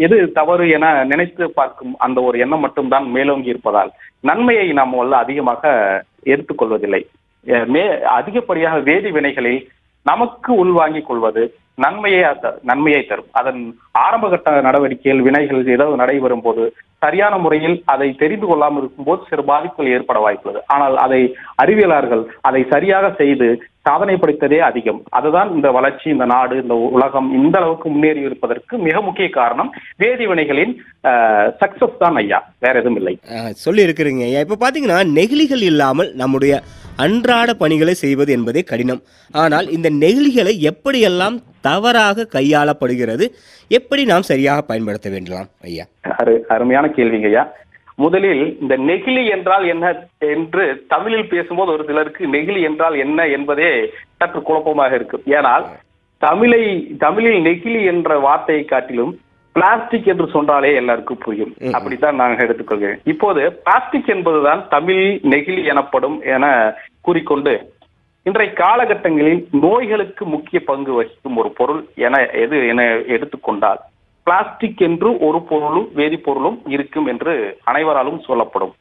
[SPEAKER 5] எது தவறு என நினைத்து பார்க்கும் அந்த ஒரு எண்ணம் மட்டும்தான் மேலோங்கி இருப்பதால் நன்மையை நாம் அதிகமாக எடுத்துக்கொள்வதில்லை. அதிகப்படியாக வேதி வினைகளில் நமக்கு உள்வாங்கிக் கொள்வது நன்மையை தரும். அதன் ஆரம்பகட்ட நடவடிக்கைகள், வினைகள் ஏதாவது நடைபெறும் போது சரியான முறையில் அதை தெரிந்து கொள்ளாமல் இருக்கும்போது சிறு பாதிப்புகள் ஏற்பட வாய்ப்புள்ளது. ஆனால் அதை அறிவியலாளர்கள் அதை சரியாக செய்து சாதனை படைத்ததே அதிகம். அதுதான் இந்த வளர்ச்சி, இந்த நாடு, இந்த உலகம் இந்த அளவுக்கு முன்னேறி இருப்பதற்கு மிக முக்கிய காரணம் வேதி வினைகளின் சக்சஸ் தான் ஐயா, வேற எதுவும் இல்லை.
[SPEAKER 4] சொல்லி இருக்கிறீங்க ஐயா. இப்போ பார்த்தீங்கன்னா நெகிழிகள் இல்லாமல் நம்முடைய அன்றாட பணிகளை செய்வது என்பதே கடினம். ஆனால் இந்த நெகிழிகளை எப்படியெல்லாம் தவறாக கையாளப்படுகிறது, எப்படி நாம் சரியாக பயன்படுத்த வேண்டாம் ஐயா?
[SPEAKER 5] அருமையான கேள்விங்க ஐயா. முதலில் இந்த நெகிழி என்றால் என்ன என்று தமிழில் பேசும்போது ஒரு சிலருக்கு நெகிழி என்றால் என்ன என்பதே சற்று குழப்பமாக இருக்கும். ஏனால் தமிழில் நெகிழி என்ற வார்த்தையை காட்டிலும் பிளாஸ்டிக் என்று சொன்னாலே எல்லாருக்கும் புரியும். அப்படித்தான் நான் எடுத்துக்கொள்கிறேன். இப்போது பிளாஸ்டிக் என்பதுதான் தமிழ் நெகிழி எனப்படும் என கூறிக்கொண்டு இன்றைய காலகட்டங்களில் நோய்களுக்கு முக்கிய பங்கு வகிக்கும் ஒரு பொருள் என எடுத்துக்கொண்டால் பிளாஸ்டிக் என்று ஒரு பொருளும் வேதிப்பொருளும் இருக்கும் என்று அனைவராலும் சொல்லப்படும்.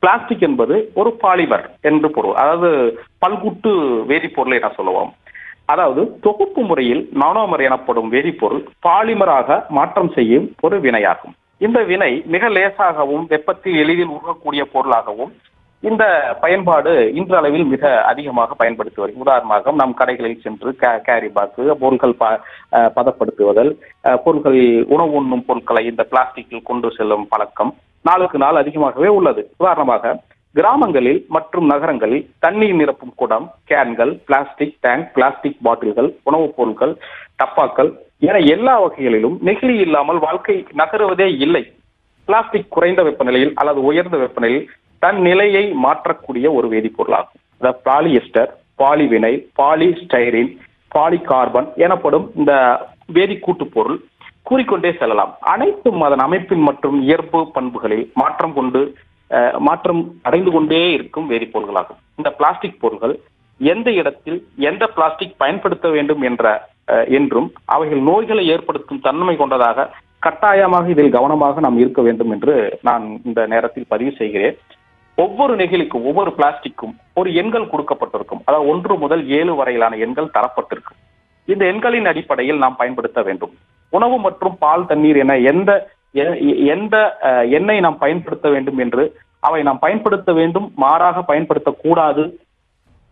[SPEAKER 5] பிளாஸ்டிக் என்பது ஒரு பாலிமர் என்று பொருள், அதாவது பல்குட்டு வேதிப்பொருளை என சொல்லுவோம். அதாவது தொகுப்பு முறையில் நானோமர் எனப்படும் வேதிப்பொருள் பாலிமராக மாற்றம் செய்யும் ஒரு வினையாகும். இந்த வினை மிக லேசாகவும் வெப்பத்தில் எளிதில் உருகக்கூடிய பொருளாகவும் இந்த பயன்பாடு இன்றளவில் மிக அதிகமாக பயன்படுத்தி வருகிறது. உதாரணமாக நம் கடைகளில் சென்று கேரி பாக்ஸ், பொருட்கள் பதப்படுத்துவதல், பொருட்களில் உணவு உண்ணும் பொருட்களை இந்த பிளாஸ்டிக்கில் கொண்டு செல்லும் பழக்கம் நாளுக்கு நாள் அதிகமாகவே உள்ளது. உதாரணமாக கிராமங்களில் மற்றும் நகரங்களில் தண்ணீர் நிரப்பும் குடம், கேன்கள், பிளாஸ்டிக் டேங்க், பிளாஸ்டிக் பாட்டில்கள், உணவுப் பொருட்கள், டப்பாக்கள் என எல்லா வகைகளிலும் நெகிழி இல்லாமல் வாழ்க்கை நகருவதே இல்லை. பிளாஸ்டிக் குறைந்த வெப்பநிலையில் அல்லது உயர்ந்த வெப்பநிலையில் தன் நிலையை மாற்றக்கூடிய ஒரு வேதிப்பொருளாகும். அதாவது பாலிஎஸ்டர், பாலிவினைல், பாலிஸ்டைரின், பாலிகார்பன் எனப்படும் இந்த வேதிக்கூட்டு பொருள் கூறிக்கொண்டே செல்லலாம். அனைத்தும் அதன் அமைப்பின் மற்றும் இயல்பு பண்புகளில் மாற்றம் அடைந்து கொண்டே இருக்கும் வேதிப்பொருள்களாகும். இந்த பிளாஸ்டிக் பொருள்கள் எந்த இடத்தில் எந்த பிளாஸ்டிக் பயன்படுத்த வேண்டும் என்றும் அவைகள் நோய்களை ஏற்படுத்தும் தன்மை கொண்டதாக கட்டாயமாக இதில் கவனமாக நாம் இருக்க வேண்டும் என்று நான் இந்த நேரத்தில் பதிவு செய்கிறேன். ஒவ்வொரு நெகிழிக்கும் ஒவ்வொரு பிளாஸ்டிக்கும் ஒரு எண்கள் கொடுக்கப்பட்டிருக்கும். அதாவது 1 முதல் 7 வரையிலான எண்கள் தரப்பட்டிருக்கும். இந்த எண்களின் அடிப்படையில் நாம் பயன்படுத்த வேண்டும். உணவு மற்றும் பால், தண்ணீர் என எந்த எண்ணெய் நாம் பயன்படுத்த வேண்டும் என்று அவை நாம் பயன்படுத்த வேண்டும், மாறாக பயன்படுத்தக்கூடாது.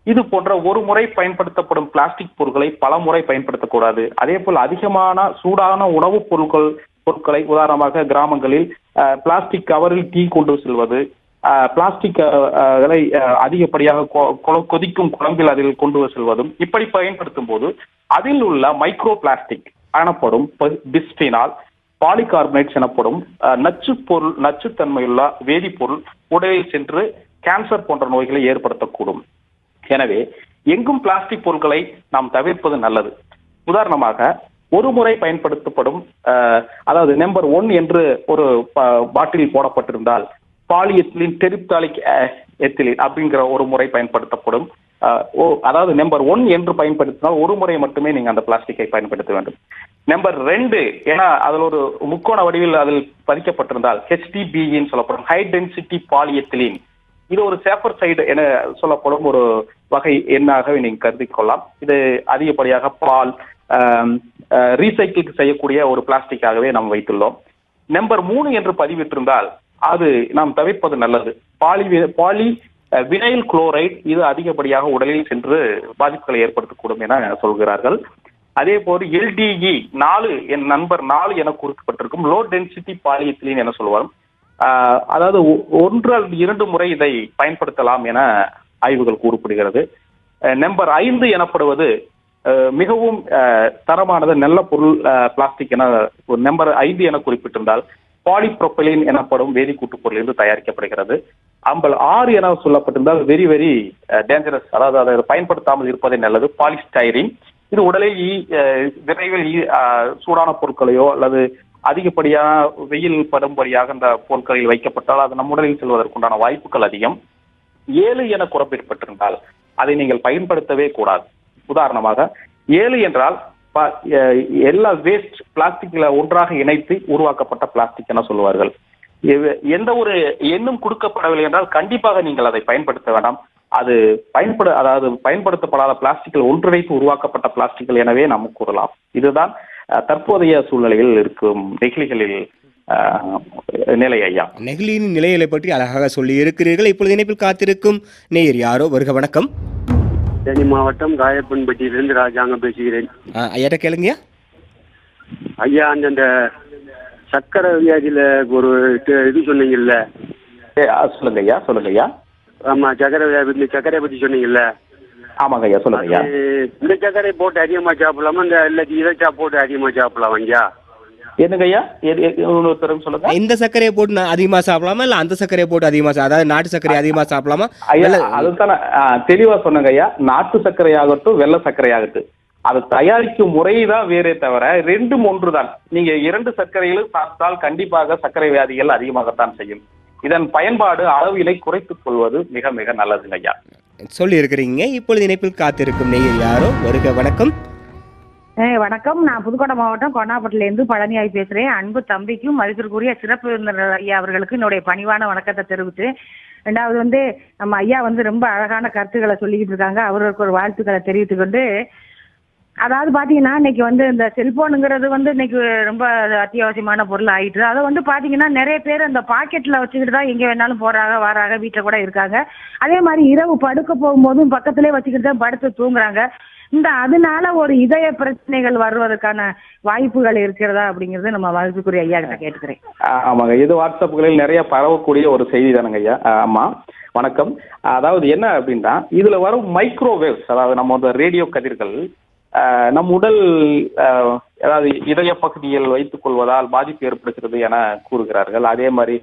[SPEAKER 5] இது போன்ற ஒரு முறை பயன்படுத்தப்படும் பிளாஸ்டிக் பொருட்களை பல முறை பயன்படுத்தக்கூடாது. அதே போல் அதிகமான சூடான உணவுப் பொருட்களை உதாரணமாக கிராமங்களில் பிளாஸ்டிக் கவரில் டீ கொண்டு செல்வது, பிளாஸ்டிக்களை அதிகப்படியாக கொதிக்கும் குழம்பில் அதில் கொண்டு செல்வதும் இப்படி பயன்படுத்தும் போது அதில் உள்ள மைக்ரோ பிளாஸ்டிக் எனப்படும் பிஸ்பினால், பாலிகார்பனேட்ஸ் எனப்படும் நச்சுத்தன்மையுள்ள வேதிப்பொருள் உடலில் சென்று கேன்சர் போன்ற நோய்களை ஏற்படுத்தக்கூடும். எனவே எங்கும் பிளாஸ்டிக் பொருட்களை நாம் தவிர்ப்பது நல்லது. உதாரணமாக ஒரு முறை பயன்படுத்தப்படும் அதாவது நம்பர் 1 என்று ஒரு பாட்டில் போடப்பட்டிருந்தால் பாலிஎத்திலின், டெரிப்தாலிக் எத்திலின் அப்படிங்கிற ஒரு முறை பயன்படுத்தப்படும். அதாவது நம்பர் 1 என்று பயன்படுத்தினால் ஒரு முறை மட்டுமே நீங்க அந்த பிளாஸ்டிக்கை பயன்படுத்த வேண்டும். நம்பர் 2 ஏன்னா அதில் ஒரு முக்கோண வடிவில் அதில் பதிக்கப்பட்டிருந்தால் HDPE சொல்லப்படும் ஹை டென்சிட்டி பாலிஎத்திலின் இது ஒரு சேஃபர் சைடு என சொல்லப்படும் ஒரு வகை எண்ணாக நீங்க கருதி கொள்ளலாம். இது அதிகப்படியாக பால் ரீசைக்கிள் செய்யக்கூடிய ஒரு பிளாஸ்டிக்காகவே நாம் வைத்துள்ளோம். நம்பர் 3 என்று பதிவிட்டிருந்தால் அது நாம் தவிர்ப்பது நல்லது. பாலி வினைல் குளோரைடு இது அதிகப்படியாக உடலில் சென்று பாதிப்புகளை ஏற்படுத்தக்கூடும் என சொல்கிறார்கள். அதே போல் LDE 4 என் நம்பர் 4 என குறிப்பிட்டிருக்கும் லோ டென்சிட்டி பாலிஎத்திலீன் என சொல்வார். அதாவது 1 அல்லது 2 முறை இதை பயன்படுத்தலாம் என ஆய்வுகள் கூறப்படுகிறது. நம்பர் 5 எனப்படுவது மிகவும் தரமானது நல்ல பொருள் பிளாஸ்டிக் என நம்பர் 5 என குறிப்பிட்டிருந்தால் பாலிப்ரோபிலின் எனப்படும் வேதிக்கூட்டு பொருள் இருந்து தயாரிக்கப்படுகிறது. 6 என சொல்லப்பட்டிருந்தால் வெரி வெரி டேஞ்சரஸ், அதாவது அதை பயன்படுத்தாமல் இருப்பதே நல்லது. பாலிஸ்டைரின் இது உடலில் விரைவில் சூடான பொருட்களையோ அல்லது அதிகப்படியான வெயில் படும்படியாக அந்த பொருட்களில் வைக்கப்பட்டால் அது நம் உடலில் செல்வதற்குண்டான வாய்ப்புகள் அதிகம். 7 என குறிப்பிடப்பட்டிருந்தால் அதை நீங்கள் பயன்படுத்தவே கூடாது. உதாரணமாக 7 என்றால் எல்லா வேஸ்ட் பிளாஸ்டிக்ல ஒன்றாக இணைத்து உருவாக்கப்பட்ட பிளாஸ்டிக் என சொல்லுவார்கள். எந்த ஒரு எண்ணும் கொடுக்கப்படவில்லை என்றால் கண்டிப்பாக நீங்கள் அதை பயன்படுத்த வேண்டாம். அது பயன்படுத்தப்படாத பிளாஸ்டிக்கில் ஒன்றிணைத்து உருவாக்கப்பட்ட பிளாஸ்டிக்கள் எனவே நாம் கூறலாம். இதுதான் தற்போதைய சூழ்நிலையில் இருக்கும் நெகிழிகளில் நிலை. ஐயா,
[SPEAKER 4] நெகிழியின் நிலைகளை பற்றி அழகாக சொல்லி இருக்கிறீர்கள். இப்பொழுது இணைப்பில் காத்திருக்கும் நேயர் யாரோ. வருக வணக்கம்.
[SPEAKER 9] தேனி மாவட்டம் காயப்பன்பட்டியிலிருந்து ராஜாங்க பேசுகிறேன்.
[SPEAKER 4] ஐயாட்ட கேளுங்க.
[SPEAKER 9] ஐயா, அந்த சக்கரை வியாதியில ஒரு இது சொன்னீங்கல்ல.
[SPEAKER 5] சொல்லுங்க ஐயா, சொல்லுங்க ஐயா.
[SPEAKER 9] ஆமா, சக்கரை வியாதி, இந்த சக்கரை பத்தி சொன்னீங்கல்ல.
[SPEAKER 5] ஆமாங்க ஐயா, சொல்லுங்க ஐயா.
[SPEAKER 9] இந்த சக்கரை போட்டு அதிகமா சாப்பிடலாமா, இந்த இல்லாட்டி இதை போட்டு அதிகமா சாப்பிடலாம் ஐயா?
[SPEAKER 5] என்னங்க ஐயா, சொல்லுங்க.
[SPEAKER 4] இந்த சர்க்கரையை போட்டு அதிகமா சாப்பிடலாமா இல்ல அந்த சர்க்கரையை போட்டு அதிகமா, அதாவது நாட்டு சர்க்கரை அதிகமா சாப்பிடலாமா?
[SPEAKER 5] அதுதான் தெளிவா சொன்னங்க ஐயா. நாட்டு சர்க்கரை ஆகட்டும் வெள்ளை சர்க்கரை ஆகட்டும், அது தயாரிக்கும் முறைதான் வேறே தவிர ரெண்டும் ஒன்றுதான். நீங்க 2 சர்க்கரையிலும் சாப்பிட்டால் கண்டிப்பாக சர்க்கரை வியாதிகள் அதிகமாகத்தான் செய்யும். இதன் பயன்பாடு அளவிலை குறைத்துக் கொள்வது மிக மிக நல்லதுங்க ஐயா.
[SPEAKER 4] சொல்லி இருக்கிறீங்க. இப்பொழுது இணைப்பில் காத்திருக்கும் நேயர் யாரோ. வருக வணக்கம்.
[SPEAKER 6] வணக்கம். நான் புதுக்கோட்டை மாவட்டம் கொன்னாப்பட்டில இருந்து பழனியாய் பேசுறேன். அன்பு தம்பிக்கும் மதிப்பிற்குரிய சிறப்பு விருந்தினர் ஐயா அவர்களுக்கு என்னுடைய பணிவான வணக்கத்தை தெரிவித்து, 2வது நம்ம ஐயா ரொம்ப அழகான கருத்துக்களை சொல்லிக்கிட்டு இருக்காங்க. அவர்களுக்கு ஒரு வாழ்த்துக்களை தெரிவித்துக் கொண்டு, அதாவது பாத்தீங்கன்னா இன்னைக்கு இந்த செல்போனுங்கிறது இன்னைக்கு ரொம்ப அத்தியாவசியமான பொருள் ஆயிட்டு. அதை பாத்தீங்கன்னா நிறைய பேர் அந்த பாக்கெட்ல வச்சுக்கிட்டு தான் எங்க வேணாலும் போறாங்க வராங்க, வீட்டுல கூட இருக்காங்க. அதே மாதிரி இரவு படுக்க போகும்போதும் பக்கத்திலே வச்சுக்கிட்டு தான் படுத்து தூங்குறாங்க. அதனால ஒரு இதய பிரச்சனைகள் வருவதற்கான வாய்ப்புகள் இருக்கிறதா அப்படிங்கறது நம்ம வாழ்த்துக்குரிய ஐயா கிட்ட கேட்டுக்கிறேன்.
[SPEAKER 5] ஆமாங்க, இது வாட்ஸ்அப்புகளில் நிறைய பரவக்கூடிய ஒரு செய்தி தானுங்க ஐயா. ஆமா, வணக்கம். அதாவது என்ன அப்படின்னா, இதுல வரும் மைக்ரோவேவ்ஸ், அதாவது நம்ம ரேடியோ கதிர்கள் நம் உடல் அதாவது இதய பகுதியில் வைத்துக் கொள்வதால் பாதிப்பு ஏற்படுகிறது என கூறுகிறார்கள். அதே மாதிரி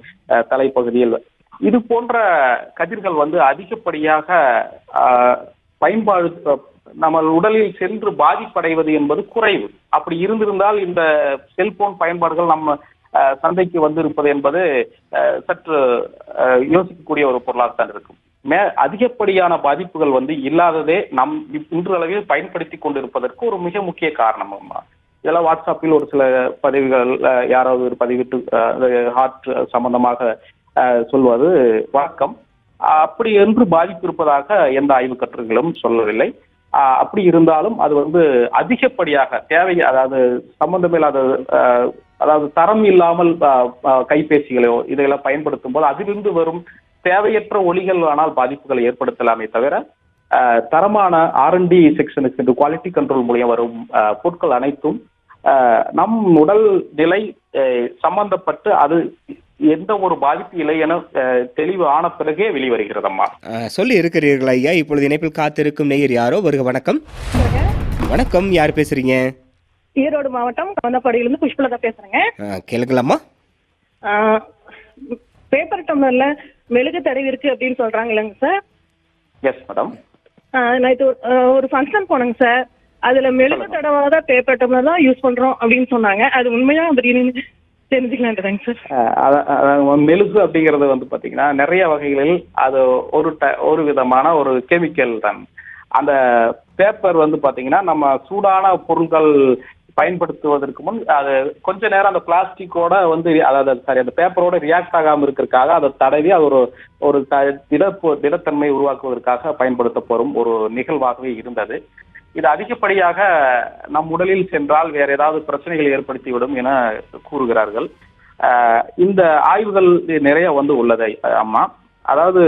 [SPEAKER 5] தலைப்பகுதியில் இது போன்ற கதிர்கள் அதிகப்படியாக பயன்பாடு நம்ம உடலில் சென்று பாதிப்படைவது என்பது குறைவு. அப்படி இருந்திருந்தால் இந்த செல்போன் பயன்பாடுகள் நம்ம சந்தைக்கு இருப்பது என்பது சற்று யோசிக்கக்கூடிய ஒரு பொருளாகத்தான் இருக்கும். அதிகப்படியான பாதிப்புகள் இல்லாததே நம் இன்றளவில் பயன்படுத்தி கொண்டிருப்பதற்கு ஒரு மிக முக்கிய காரணம். இதெல்லாம் வாட்ஸ்அப்பில் ஒரு சில பதிவுகள் யாராவது ஒரு பதிவிட்டு ஹார்ட் சம்பந்தமாக சொல்வது வழக்கம். அப்படி என்று பாதிப்பு இருப்பதாக எந்த ஆய்வு கட்டுரைகளும் சொல்லவில்லை. அப்படி இருந்தாலும் அது அதிகப்படியாக தேவை, அதாவது சம்பந்தமில்லாத, அதாவது தரம் இல்லாமல் கைபேசிகளையோ இதையெல்லாம் பயன்படுத்தும் போது அதிலிருந்து வரும் தேவையற்ற ஒலிகள் ஆனால் பாதிப்புகளை ஏற்படுத்தலாமே தவிர தரமான R&D செக்ஷனுக்கு குவாலிட்டி கண்ட்ரோல் மூலியம் வரும் பொருட்கள் அனைத்தும் நம் உடல் நிலை சம்பந்தப்பட்டு அது எந்த ஒரு பாதிப்பு இல்லை என தெளிவு ஆன பிறகே வெளிவருகிறதம்மா.
[SPEAKER 4] சொல்லி இருக்கிறீர்கள் ஐயா. இப்பொழுது இணைப்பில் காத்திருக்கும் நேயர் யாரோ. வருக வணக்கம். வணக்கம், யார் பேசுறீங்க?
[SPEAKER 10] ஈரோடு மாவட்டம் கவனப்படியிலிருந்து புஷ்பலதா பேசுறேங்க.
[SPEAKER 4] கேளுங்களாம்மா.
[SPEAKER 10] பேப்பர் டம்ளர்ல மெழுகு தடவி இருக்கு அப்படின்னு சொல்றாங்க இல்லைங்க சார்?
[SPEAKER 5] Yes madam.
[SPEAKER 10] நைட்டு ஒரு ஃபங்க்ஷன் போனேங்க சார். அதுல மெழுகு தடவாத பேப்பர் டம்ளர் தான் யூஸ் பண்றோம் அப்படின்னு சொன்னாங்க. அது உண்மையா அப்படின்னு தெரிஞ்சுக்கலாங்க சார்.
[SPEAKER 5] மெழுகு அப்படிங்கறது பாத்தீங்கன்னா நிறைய வகைகளில் அது ஒரு விதமான ஒரு கெமிக்கல் தான். அந்த பேப்பர் பாத்தீங்கன்னா நம்ம சூடான பொருட்கள் பயன்படுத்துவதற்கு முன் அது கொஞ்ச நேரம் அந்த பிளாஸ்டிக்கோட வந்து அந்த பேப்பரோட ரியாக்ட் ஆகாம இருக்கிறதுக்காக அதை தடவி அது ஒரு திடத்தன்மை உருவாக்குவதற்காக பயன்படுத்தப்படும் ஒரு நிகழ்வாகவே இருந்தது. இது அதிகப்படியாக நம் உடலில் சென்றால் வேற ஏதாவது பிரச்சனைகள் ஏற்படுத்திவிடும் என கூறுகிறார்கள். இந்த ஆய்வுகள் நிறைய வந்து உள்ளது அம்மா. அதாவது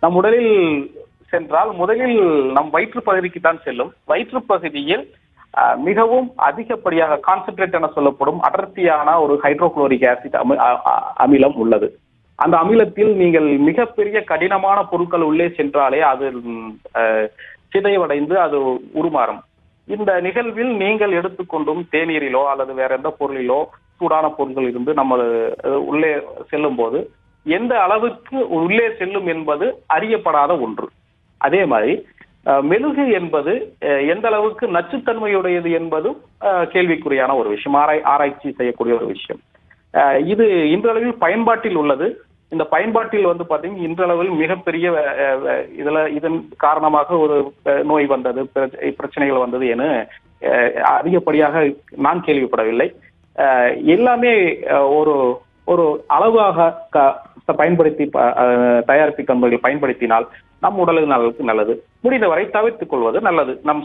[SPEAKER 5] நம் உடலில் சென்றால் முதலில் நம் வயிற்று பகுதிக்கு தான் செல்லும். வயிற்று பகுதியில் மிகவும் அதிகப்படியாக கான்சென்ட்ரேட் என சொல்லப்படும் அடர்த்தியான ஒரு ஹைட்ரோகுளோரிக் ஆசிட் அமிலம் உள்ளது. அந்த அமிலத்தில் நீங்கள் மிகப்பெரிய கடினமான பொருட்கள் உள்ளே சென்றாலே அது சிதைவடைந்து அது உருமாறும். இந்த நிகழ்வில் நீங்கள் எடுத்துக்கொண்டும் தேநீரிலோ அல்லது வேற எந்த பொருளிலோ சூடான பொருட்கள் இருந்து நம்ம உள்ளே செல்லும் போது எந்த அளவுக்கு உள்ளே செல்லும் என்பது அறியப்படாத ஒன்று. அதே மாதிரி மெழுகு என்பது எந்த அளவுக்கு நச்சுத்தன்மையுடையது என்பதும் கேள்விக்குறியான ஒரு விஷயம், ஆராய்ச்சி செய்யக்கூடிய ஒரு விஷயம். இது இன்றளவில் பயன்பாட்டில் உள்ளது. இந்த பயன்பாட்டில் வந்து பார்த்தீங்கன்னா இன்றளவில் மிகப்பெரிய இதன் காரணமாக ஒரு நோய் வந்தது, பிரச்சனைகள் வந்தது என அதிகப்படியாக நான் கேள்விப்படவில்லை. எல்லாமே ஒரு ஒரு அளவாக பயன்படுத்தி தயாரிப்பு கம்பெனிகள் பயன்படுத்தினால் நம் உடலுக்கு நல்லது. முடிந்தவரை தவிர்த்துக் கொள்வது நல்லது. நம்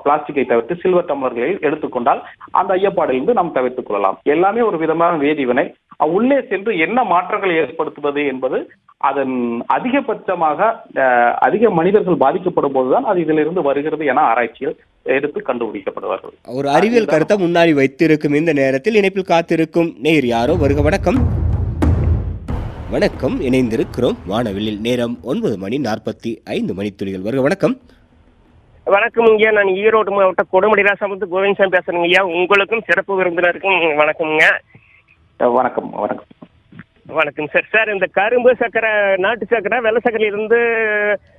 [SPEAKER 5] பிளாஸ்டிக்கை தவிர்த்து சில்வர் டம்ளர்களை எடுத்துக்கொண்டால் அந்த ஐயப்பாடிலிருந்து நாம் தவிர்த்துக் கொள்ளலாம். எல்லாமே ஒரு விதமான வேதிவினை. உள்ளே சென்று என்ன மாற்றங்களை ஏற்படுத்துவது என்பது அதன் அதிகபட்சமாக அதிக மனிதர்கள் பாதிக்கப்படும் போதுதான் அது இதிலிருந்து வருகிறது என ஆராய்ச்சியில் எடுத்து கண்டுபிடிக்கப்படுவார்கள்.
[SPEAKER 4] ஒரு அறிவியல் கருத்தை முன்னாடி வைத்திருக்கும் இந்த நேரத்தில் இணைப்பில் காத்திருக்கும் நேர் யாரோ வருக. வணக்கம். வணக்கம், இணைந்திருக்கிறோம் வானவில்லில். நேரம் 9:45 மணித்துளிகள். வருக. வணக்கம்.
[SPEAKER 11] வணக்கம் ஐயா, நான் ஈரோடு மாவட்டம் கொடுமுடி ராசாமத்து கோவிந்தசாமி பேசுறேங்க ஐயா. உங்களுக்கும் சிறப்பு விருந்தினருக்கும் வணக்கம்ங்க.
[SPEAKER 5] வணக்கம். வணக்கம்.
[SPEAKER 11] வணக்கம் சார். சார், இந்த கரும்பு சர்க்கரை, நாட்டு சர்க்கரை, வெள்ளை சர்க்கரையிலிருந்து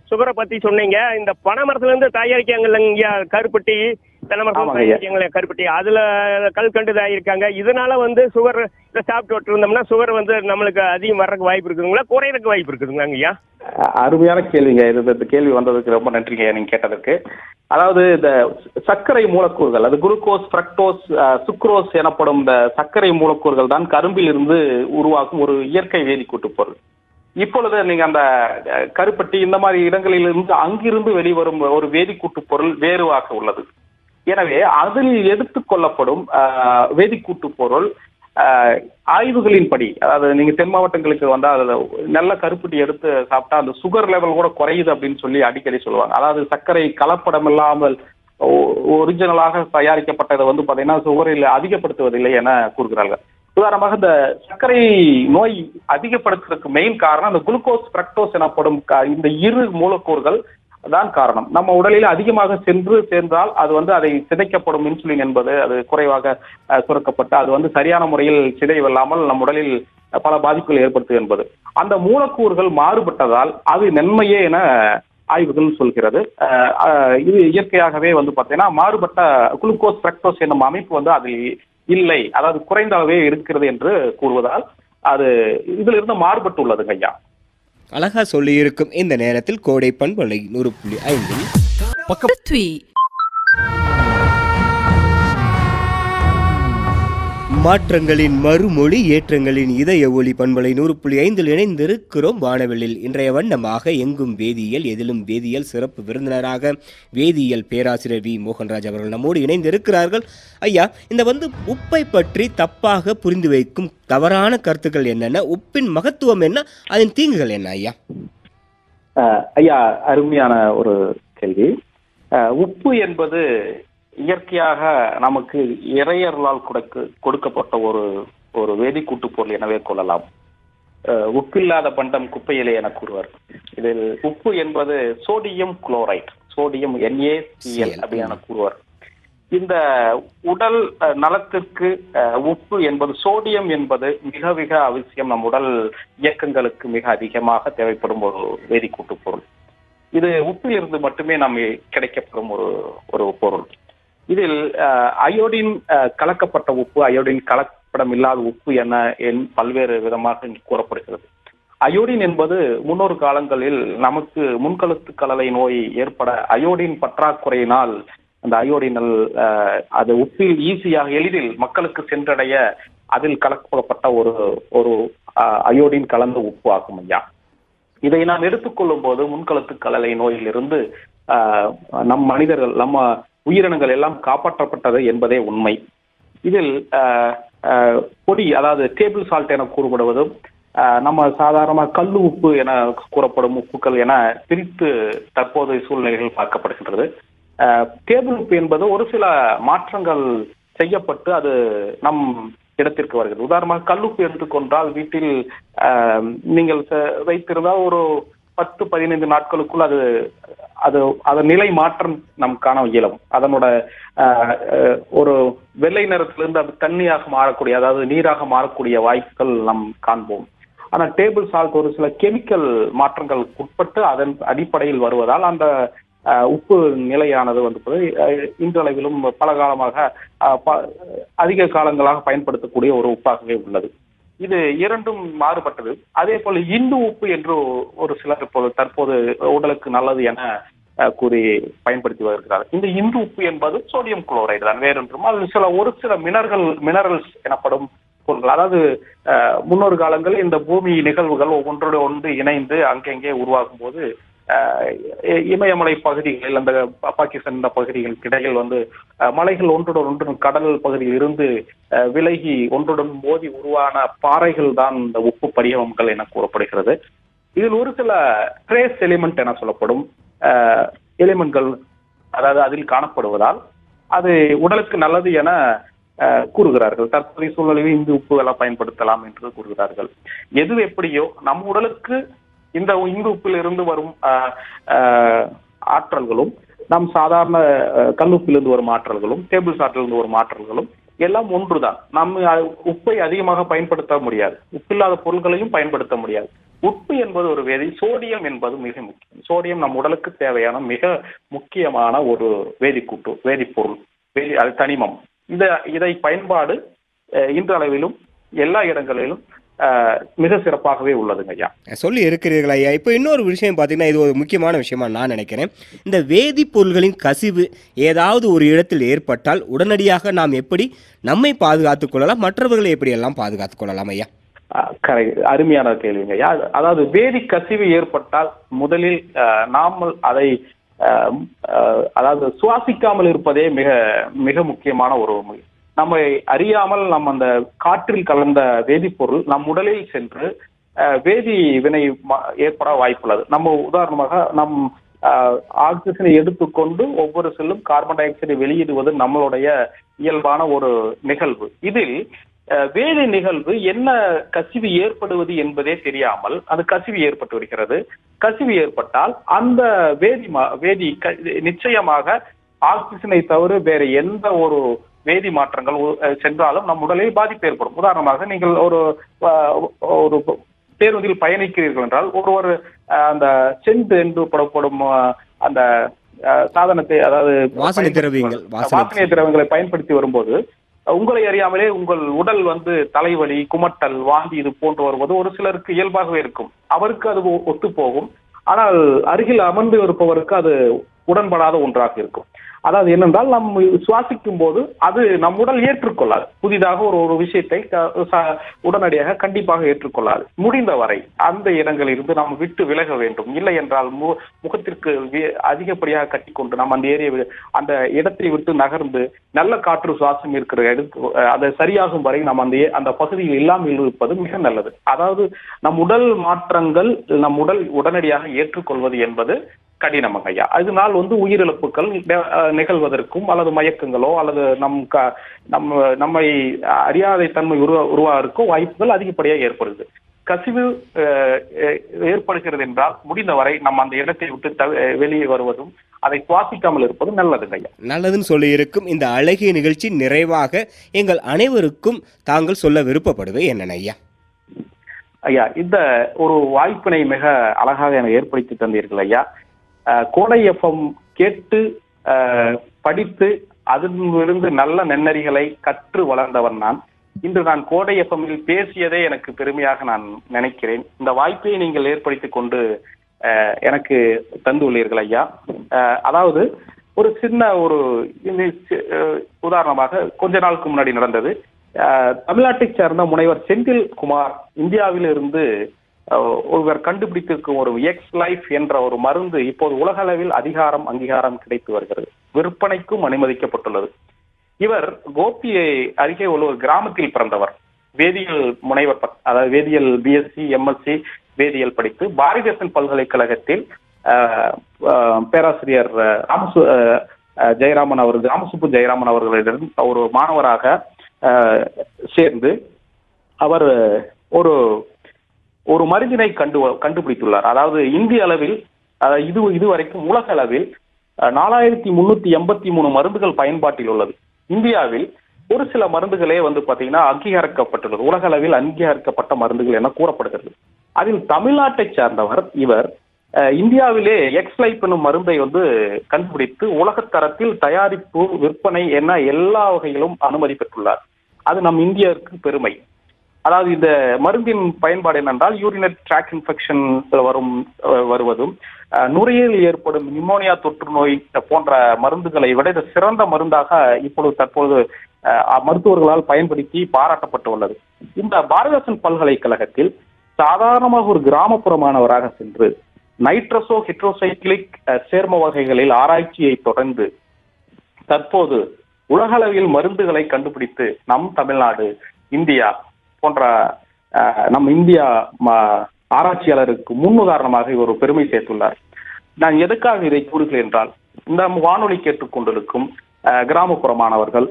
[SPEAKER 11] சுகரை பத்தி சொன்னீங்க. இந்த பனைமரத்துல இருந்து தயாரிக்காங்க இல்லைங்க கருப்பட்டி, தென்னைமரத்துல தயாரிக்காங்களே கருப்பட்டி, அதுல கல்கண்டு தயாரிக்காங்க. இதனால வந்து சுகர் சாப்பிட்டு இருந்தோம்னா சுகர் வந்து நம்மளுக்கு அதிகம் வர்றதுக்கு வாய்ப்பு இருக்குதுங்களா, குறையறதுக்கு வாய்ப்பு இருக்குதுங்களா ஐயா?
[SPEAKER 5] அருமையான கேள்விங்க. இந்த கேள்வி வந்ததுக்கு ரொம்ப நன்றிங்க நீங்க கேட்டதற்கு. அதாவது இந்த சர்க்கரை மூலக்கூறுகள், அது குளுக்கோஸ், ஃப்ரக்டோஸ், சுக்ரோஸ் எனப்படும் இந்த சர்க்கரை மூலக்கூறுகள் தான் கரும்பில் இருந்து உருவாக்கும் ஒரு இயற்கை வேதிக்கூட்டு பொருள். இப்பொழுது நீங்க அந்த கருப்பட்டி இந்த மாதிரி இடங்களிலிருந்து அங்கிருந்து வெளிவரும் ஒரு வேதிக்கூட்டு பொருள் வேறுவாக உள்ளது. எனவே அதில் எடுத்துக்கொள்ளப்படும் வேதிக்கூட்டு பொருள் ஆய்வுகளின்படி, அதாவது நீங்க தென் மாவட்டங்களுக்கு வந்தா அதுல நல்ல கருப்பட்டி எடுத்து சாப்பிட்டா அந்த சுகர் லெவல் கூட குறையுது அப்படின்னு சொல்லி அடிக்கடி சொல்லுவாங்க. அதாவது சர்க்கரை கலப்படம் இல்லாமல் ஒரிஜினலாக தயாரிக்கப்பட்டதை வந்து பாத்தீங்கன்னா சுகரில் அதிகப்படுத்துவதில்லை என கூறுகிறார்கள். உதாரணமாக இந்த சர்க்கரை நோய் அதிகப்படுத்துறதுக்கு மெயின் காரணம் இந்த குளுக்கோஸ், ஃப்ரக்டோஸ் எனப்படும் இந்த இரு மூலக்கூறுகள் தான் காரணம். நம்ம உடலில் அதிகமாக சேர்ந்தால் அது வந்து அதை சிதைக்கப்படும் இன்சுலின் என்பது அது குறைவாக சுரக்கப்பட்டு அது வந்து சரியான முறையில் சிதைவில்லாமல் நம் உடலில் பல பாதிப்புகள் ஏற்படுத்தும் என்பது. அந்த மூலக்கூறுகள் மாறுபட்டதால் அது நன்மையே என ஆய்வுகள் சொல்கிறது. இது இயற்கையாகவே வந்து பார்த்தீங்கன்னா மாறுபட்ட குளுக்கோஸ், ஃப்ரக்டோஸ் என்னும் அமைப்பு வந்து அதில் இல்லை, அதாவது குறைந்த அளவே இருக்கிறது என்று கூறுவதால் அது இதுல இருந்து மாறுபட்டு உள்ளது ஐயா.
[SPEAKER 4] அழகா சொல்லி இருக்கும் இந்த நேரத்தில் கோடை பண்பலை 100.5 மாற்றங்களின் மறுமொழி, ஏற்றங்களின் இதய ஒளி பண்பலை 100.5 இணைந்திருக்கிறோம் வானவெளியில். இன்றைய வண்ணமாக எங்கும் வேதியியல், எதிலும் வேதியியல் சிறப்பு விருந்தினராக வேதியியல் பேராசிரியர் வி மோகன்ராஜ் அவர்கள் நம்மோடு இணைந்திருக்கிறார்கள். ஐயா, இந்த உப்பை பற்றி தப்பாக புரிந்து வைக்கும் தவறான கருத்துக்கள் என்னென்ன, உப்பின் மகத்துவம் என்ன, அதன் தீங்குகள் என்ன ஐயா?
[SPEAKER 5] ஐயா, அருமையான ஒரு கேள்வி. உப்பு என்பது இயற்கையாக நமக்கு இறையர்களால் கொடுக்கப்பட்ட ஒரு வேதிக்கூட்டு பொருள் எனவே கொள்ளலாம். உப்பில்லாத பண்டம் குப்பையிலே என கூறுவார். இதில் உப்பு என்பது சோடியம் குளோரைட், சோடியம் NaCl அப்படின்னு கூறுவார். இந்த உடல் நலத்திற்கு உப்பு என்பது, சோடியம் என்பது மிக மிக அவசியம். நம் உடல் இயக்கங்களுக்கு மிக அதிகமாக தேவைப்படும் ஒரு வேதிக்கூட்டு பொருள். இது உப்பிலிருந்து மட்டுமே நம்ம கிடைக்கப்படும் ஒரு பொருள். இதில் அயோடின் கலக்கப்பட்ட உப்பு, அயோடின் கலப்படம் இல்லாத உப்பு என பல்வேறு விதமாக கூறப்படுகிறது. அயோடின் என்பது முன்னொரு காலங்களில் நமக்கு முன்கழுத்து கலலை நோய் ஏற்பட அயோடின் பற்றாக்குறையினால் அந்த அயோடினல் அது உப்பில் ஈஸியாக எளிதில் மக்களுக்கு சென்றடைய அதில் கலக்கப்பட்ட ஒரு அயோடின் கலந்த உப்பு ஆகும் ஐயா. இதை நாம் எடுத்துக்கொள்ளும் போது முன்கழுத்து கழலை நோயிலிருந்து நம் மனிதர்கள் நம்ம உயிரினங்கள் எல்லாம் காப்பாற்றப்பட்டது என்பதே உண்மை. இதில் பொடி அதாவது டேபிள் சால்ட் என கூறப்படுவதும் நம்ம சாதாரண கல்லு உப்பு என கூறப்படும் உப்புக்கள் என பிரித்து தற்போதைய சூழ்நிலைகள் பார்க்கப்படுகின்றது. டேபிள் உப்பு என்பது ஒரு சில மாற்றங்கள் செய்யப்பட்டு அது நம் இடத்திற்கு வருகிறது. உதாரணமாக கல்லுப்பு எடுத்துக்கொண்டால் வீட்டில் நீங்கள் வைத்திருந்தால் ஒரு 10-15 நாட்களுக்குள் அதன் நிலை மாற்றம் நம் காண இயலும். அதனோட ஒரு வெள்ளை நிறத்திலிருந்து அது தண்ணியாக மாறக்கூடிய, அதாவது நீராக மாறக்கூடிய வாய்ப்புகள் நாம் காண்போம். ஆனால் டேபிள் சால்ட் ஒரு சில கெமிக்கல் மாற்றங்கள் உட்பட்டு அதன் அடிப்படையில் வருவதால் அந்த உப்பு நிலையானது இன்றளவிலும் பல காலமாக அதிக காலங்களாக பயன்படுத்தக்கூடிய ஒரு உப்பாகவே உள்ளது. இது இரண்டும் மாறுபட்டது. அதே போல இந்து உப்பு என்று ஒரு சிலர் தற்போது உடலுக்கு நல்லது என கூறி பயன்படுத்தி வருகிறார். இந்த இந்து உப்பு என்பது சோடியம் குளோரைடு தான், வேறொன்றும் அது ஒரு சில மினரல்ஸ் எனப்படும் பொருட்கள். அதாவது முன்னொரு காலங்களில் இந்த பூமி நிகழ்வுகள் ஒவ்வொன்றோடு ஒன்று இணைந்து அங்கங்கே உருவாகும் போது இமயமலை பகுதிகளில் அந்த பாகிஸ்தான் பகுதிகளுக்கு இடையில் மலைகள் ஒன்றுடன் ஒன்று கடல் பகுதியில் இருந்து விலகி ஒன்றுடன் மோதி உருவான பாறைகள் தான் இந்த உப்பு படிகங்கள் என கூறப்படுகிறது. இதில் ஒரு சில ட்ரேஸ் எலிமெண்ட் என சொல்லப்படும் எலிமெண்ட்கள் அதாவது அதில் காணப்படுவதால் அது உடலுக்கு நல்லது என கூறுகிறார்கள். தற்போதைய சூழ்நிலையில் இந்த உப்பு எல்லாம் பயன்படுத்தலாம் என்று கூறுகிறார்கள். எது எப்படியோ நம் உடலுக்கு இந்த இந்து உப்பில் இருந்து வரும் ஆற்றல்களும் நம் சாதாரண கல்லுப்பிலிருந்து வரும் ஆற்றல்களும் டேபிள் சால்ட்டிலிருந்து வரும் ஆற்றல்களும் எல்லாம் ஒன்றுதான். நம்ம உப்பை அதிகமாக பயன்படுத்த முடியாது, உப்பில்லாத பொருட்களையும் பயன்படுத்த முடியாது. உப்பு என்பது ஒரு வேதி, சோடியம் என்பது மிக முக்கியம். சோடியம் நம் உடலுக்கு தேவையான மிக முக்கியமான ஒரு வேதிக்கூட்டு, வேதிப்பொருள், அது தனிமம். இதை பயன்பாடு இன்றளவிலும் எல்லா இடங்களிலும் மிக சிறப்பாகவே உள்ளதுங்க ஐயா.
[SPEAKER 4] சொல்லி இருக்கிறீர்கள் ஐயா. இப்போ இன்னொரு விஷயம் பார்த்தீங்கன்னா, இது ஒரு முக்கியமான விஷயமா நான் நினைக்கிறேன். இந்த வேதிப்பொருள்களின் கசிவு ஏதாவது ஒரு இடத்தில் ஏற்பட்டால் உடனடியாக நாம் எப்படி நம்மை பாதுகாத்துக் கொள்ளலாம், மற்றவர்களை எப்படி எல்லாம் பாதுகாத்துக் கொள்ளலாம் ஐயா?
[SPEAKER 5] அருமையான கேள்விங்க ஐயா. அதாவது வேதி கசிவு ஏற்பட்டால் முதலில் நாமல் அதை அதாவது சுவாசிக்காமல் இருப்பதே மிக மிக முக்கியமான ஒரு நம்மை அறியாமல் நம் அந்த காற்றில் கலந்த வேதிப்பொருள் நம் உடலில் சென்று வேதி வினை ஏற்பட வாய்ப்புள்ளது. நம்ம உதாரணமாக நம் ஆக்சிஜனை எடுத்துக்கொண்டு ஒவ்வொரு செல்லும் கார்பன் டை ஆக்சைடை வெளியிடுவது நம்மளுடைய இயல்பான ஒரு நிகழ்வு. இதில் வேதி நிகழ்வு என்ன கசிவு ஏற்படுவது என்பதே தெரியாமல் அது கசிவு ஏற்பட்டு வருகிறது. கசிவு ஏற்பட்டால் அந்த வேதி நிச்சயமாக ஆக்சிஜனை தவிர வேற எந்த ஒரு வேதி மாற்றங்கள் சென்றாலும் நம் உடலில் பாதிப்பு ஏற்படும். உதாரணமாக நீங்கள் ஒரு பேருந்தில் பயணிக்கிறீர்கள் என்றால் ஒருவர் அந்த சென்ட் என்று படப்படும் அந்த சாதனத்தை, அதாவது வாசனை திரவியங்களை பயன்படுத்தி வரும்போது உங்களை அறியாமலே உங்கள் உடல் தலைவலி, குமட்டல், வாந்தி இது போன்று வருவது ஒரு சிலருக்கு இயல்பாகவே இருக்கும். அவருக்கு அது ஒத்து போகும். ஆனால் அருகில் அமர்ந்து இருப்பவருக்கு அது உடன்படாத ஒன்றாக இருக்கும். அதாவது என்னென்றால் நம் சுவாசிக்கும் போது அது நம் உடல் ஏற்றுக்கொள்ளாது. புதிதாக ஒரு விஷயத்தை உடனடியாக கண்டிப்பாக ஏற்றுக்கொள்ளாது. முடிந்தவரை அந்த இடங்களில் இருந்து நாம் விட்டு விலக வேண்டும். இல்லை என்றால் முகத்திற்கு அதிகப்படியாக கட்டிக்கொண்டு நாம் அந்த இடத்தை விட்டு நகர்ந்து நல்ல காற்று சுவாசம் இருக்கிற அதை சரியாகும் வரை நாம் அந்த பகுதியில் இல்லாமல் இருப்பது மிக நல்லது. அதாவது நம் உடல் மாற்றங்கள் நம் உடல் உடனடியாக ஏற்றுக்கொள்வது என்பது கடினம் ஐயா. அதனால் உயிரிழப்புகள் நிகழ்வதற்கும் அல்லது மயக்கங்களோ அல்லது நம்மை அறியாதை தன்மை உருவாவதற்கும் வாய்ப்புகள் அதிகப்படியாக ஏற்படுது. கசிவு ஏற்படுகிறது என்றால் முடிந்தவரை நம்ம அந்த இடத்தை விட்டு வெளியே வருவதும் அதை சுவாசிக்காமல் இருப்பதும் நல்லதுங்க ஐயா.
[SPEAKER 4] நல்லதுன்னு சொல்லி இருக்கும் இந்த அழகிய நிகழ்ச்சி நிறைவாக எங்கள் அனைவருக்கும் தாங்கள் சொல்ல விருப்பப்படுவது என்னென்ன ஐயா?
[SPEAKER 5] ஐயா, இந்த ஒரு வாய்ப்பினை மிக அழகாக எனக்கு ஏற்படுத்தி தந்தீர்கள் ஐயா. கோடை எஃப்எம் கேட்டு படித்து அதிலிருந்து நல்ல நெண்ணறிகளை கற்று வளர்ந்தவன் நான். இன்று நான் கோடை எஃப்எம்மில் பேசியதே எனக்கு பெருமையாக நான் நினைக்கிறேன். இந்த வாய்ப்பை நீங்கள் ஏற்படுத்தி கொண்டு எனக்கு தந்துள்ளீர்கள் ஐயா. அதாவது ஒரு சின்ன ஒரு உதாரணமாக கொஞ்ச நாளுக்கு முன்னாடி நடந்தது. தமிழ்நாட்டைச் சேர்ந்த முனைவர் செந்தில் குமார் இந்தியாவில் இருந்து ஒருவர் கண்டுபிடித்திருக்கும் ஒரு எக்ஸ் லைஃப் என்ற ஒரு மருந்து இப்போது உலக அளவில் அங்கீகாரம் கிடைத்து வருகிறது, விற்பனைக்கும் அனுமதிக்கப்பட்டுள்ளது. இவர் கோபியை அருகே உள்ள ஒரு கிராமத்தில் பிறந்தவர். வேதியியல் முனைவர், அதாவது வேதியியல் பிஎஸ்சி எம்எஸ்சி வேதியியல் படித்து பாரதிதாசன் பல்கலைக்கழகத்தில் பேராசிரியர் ராமசுப்பு ஜெயராமன் அவர்களிடம் ஒரு மாணவராக சேர்ந்து அவர் ஒரு மருந்தினை கண்டுபிடித்துள்ளார். அதாவது இந்திய அளவில் இதுவரைக்கும் உலக அளவில் 4383 மருந்துகள் பயன்பாட்டில் உள்ளது. இந்தியாவில் ஒரு சில மருந்துகளே பாத்தீங்கன்னா அங்கீகரிக்கப்பட்டுள்ளது, உலக அளவில் அங்கீகரிக்கப்பட்ட மருந்துகள் என கூறப்படுகிறது. அதில் தமிழ்நாட்டை சார்ந்தவர் இவர் இந்தியாவிலே எக்ஸ் லைஃப் என்னும் மருந்தை கண்டுபிடித்து உலகத்தரத்தில் தயாரிப்பு விற்பனை என எல்லா வகையிலும் அனுமதி பெற்றுள்ளார். அது நம் இந்தியருக்கு பெருமை. அதாவது இந்த மருந்தின் பயன்பாடு என்னென்றால் யூரினரி ட்ராக் இன்ஃபெக்ஷன் வருவதும் நுரையீரலில் ஏற்படும் நிமோனியா தொற்று நோய் போன்ற மருந்துகளை விட இது சிறந்த மருந்தாக தற்போது மருத்துவர்களால் பயன்படுத்தி பாராட்டப்பட்டு உள்ளது. இந்த பாரதிதாசன் பல்கலைக்கழகத்தில் சாதாரணமாக ஒரு கிராமப்புற மாணவராக சென்று நைட்ரசோ ஹெட்ரோசைக்ளிக் சேர்ம வகைகளில் ஆராய்ச்சியை தொடர்ந்து தற்போது உலகளவில் மருந்துகளை கண்டுபிடித்து நம் தமிழ்நாடு இந்தியா போன்ற நம் இந்தியா ஆராய்ச்சியாளருக்கு முன்னுதாரணமாக ஒரு பெருமை சேர்த்துள்ளார். நான் எதுக்காக இதை கூறுகிறேன் என்றால், இந்த வானொலி கேட்டுக்கொண்டிருக்கும் கிராமப்புற மாணவர்கள்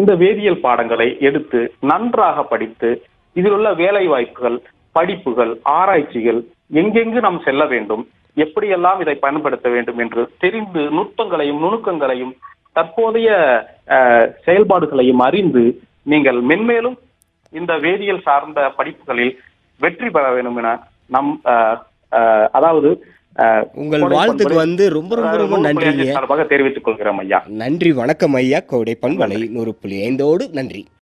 [SPEAKER 5] இந்த வேதியியல் பாடங்களை எடுத்து நன்றாக படித்து இதில் உள்ள வேலை வாய்ப்புகள், படிப்புகள், ஆராய்ச்சிகள் எங்கெங்கு நாம் செல்ல வேண்டும், எப்படியெல்லாம் இதை பயன்படுத்த வேண்டும் என்று தெரிந்து நுட்பங்களையும் நுணுக்கங்களையும் தற்போதைய செயல்பாடுகளையும் அறிந்து நீங்கள் மென்மேலும் இந்த வேதியியல் சார்ந்த படிப்புகளில் வெற்றி பெற வேண்டும் என நம் அதாவது
[SPEAKER 4] உங்கள் வாழ்த்துக்கு ரொம்ப ரொம்ப ரொம்ப நன்றி
[SPEAKER 5] தெரிவித்துக் கொள்கிறோம் ஐயா.
[SPEAKER 4] நன்றி, வணக்கம் ஐயா. கோடை பண்பலை 100.5 நன்றி.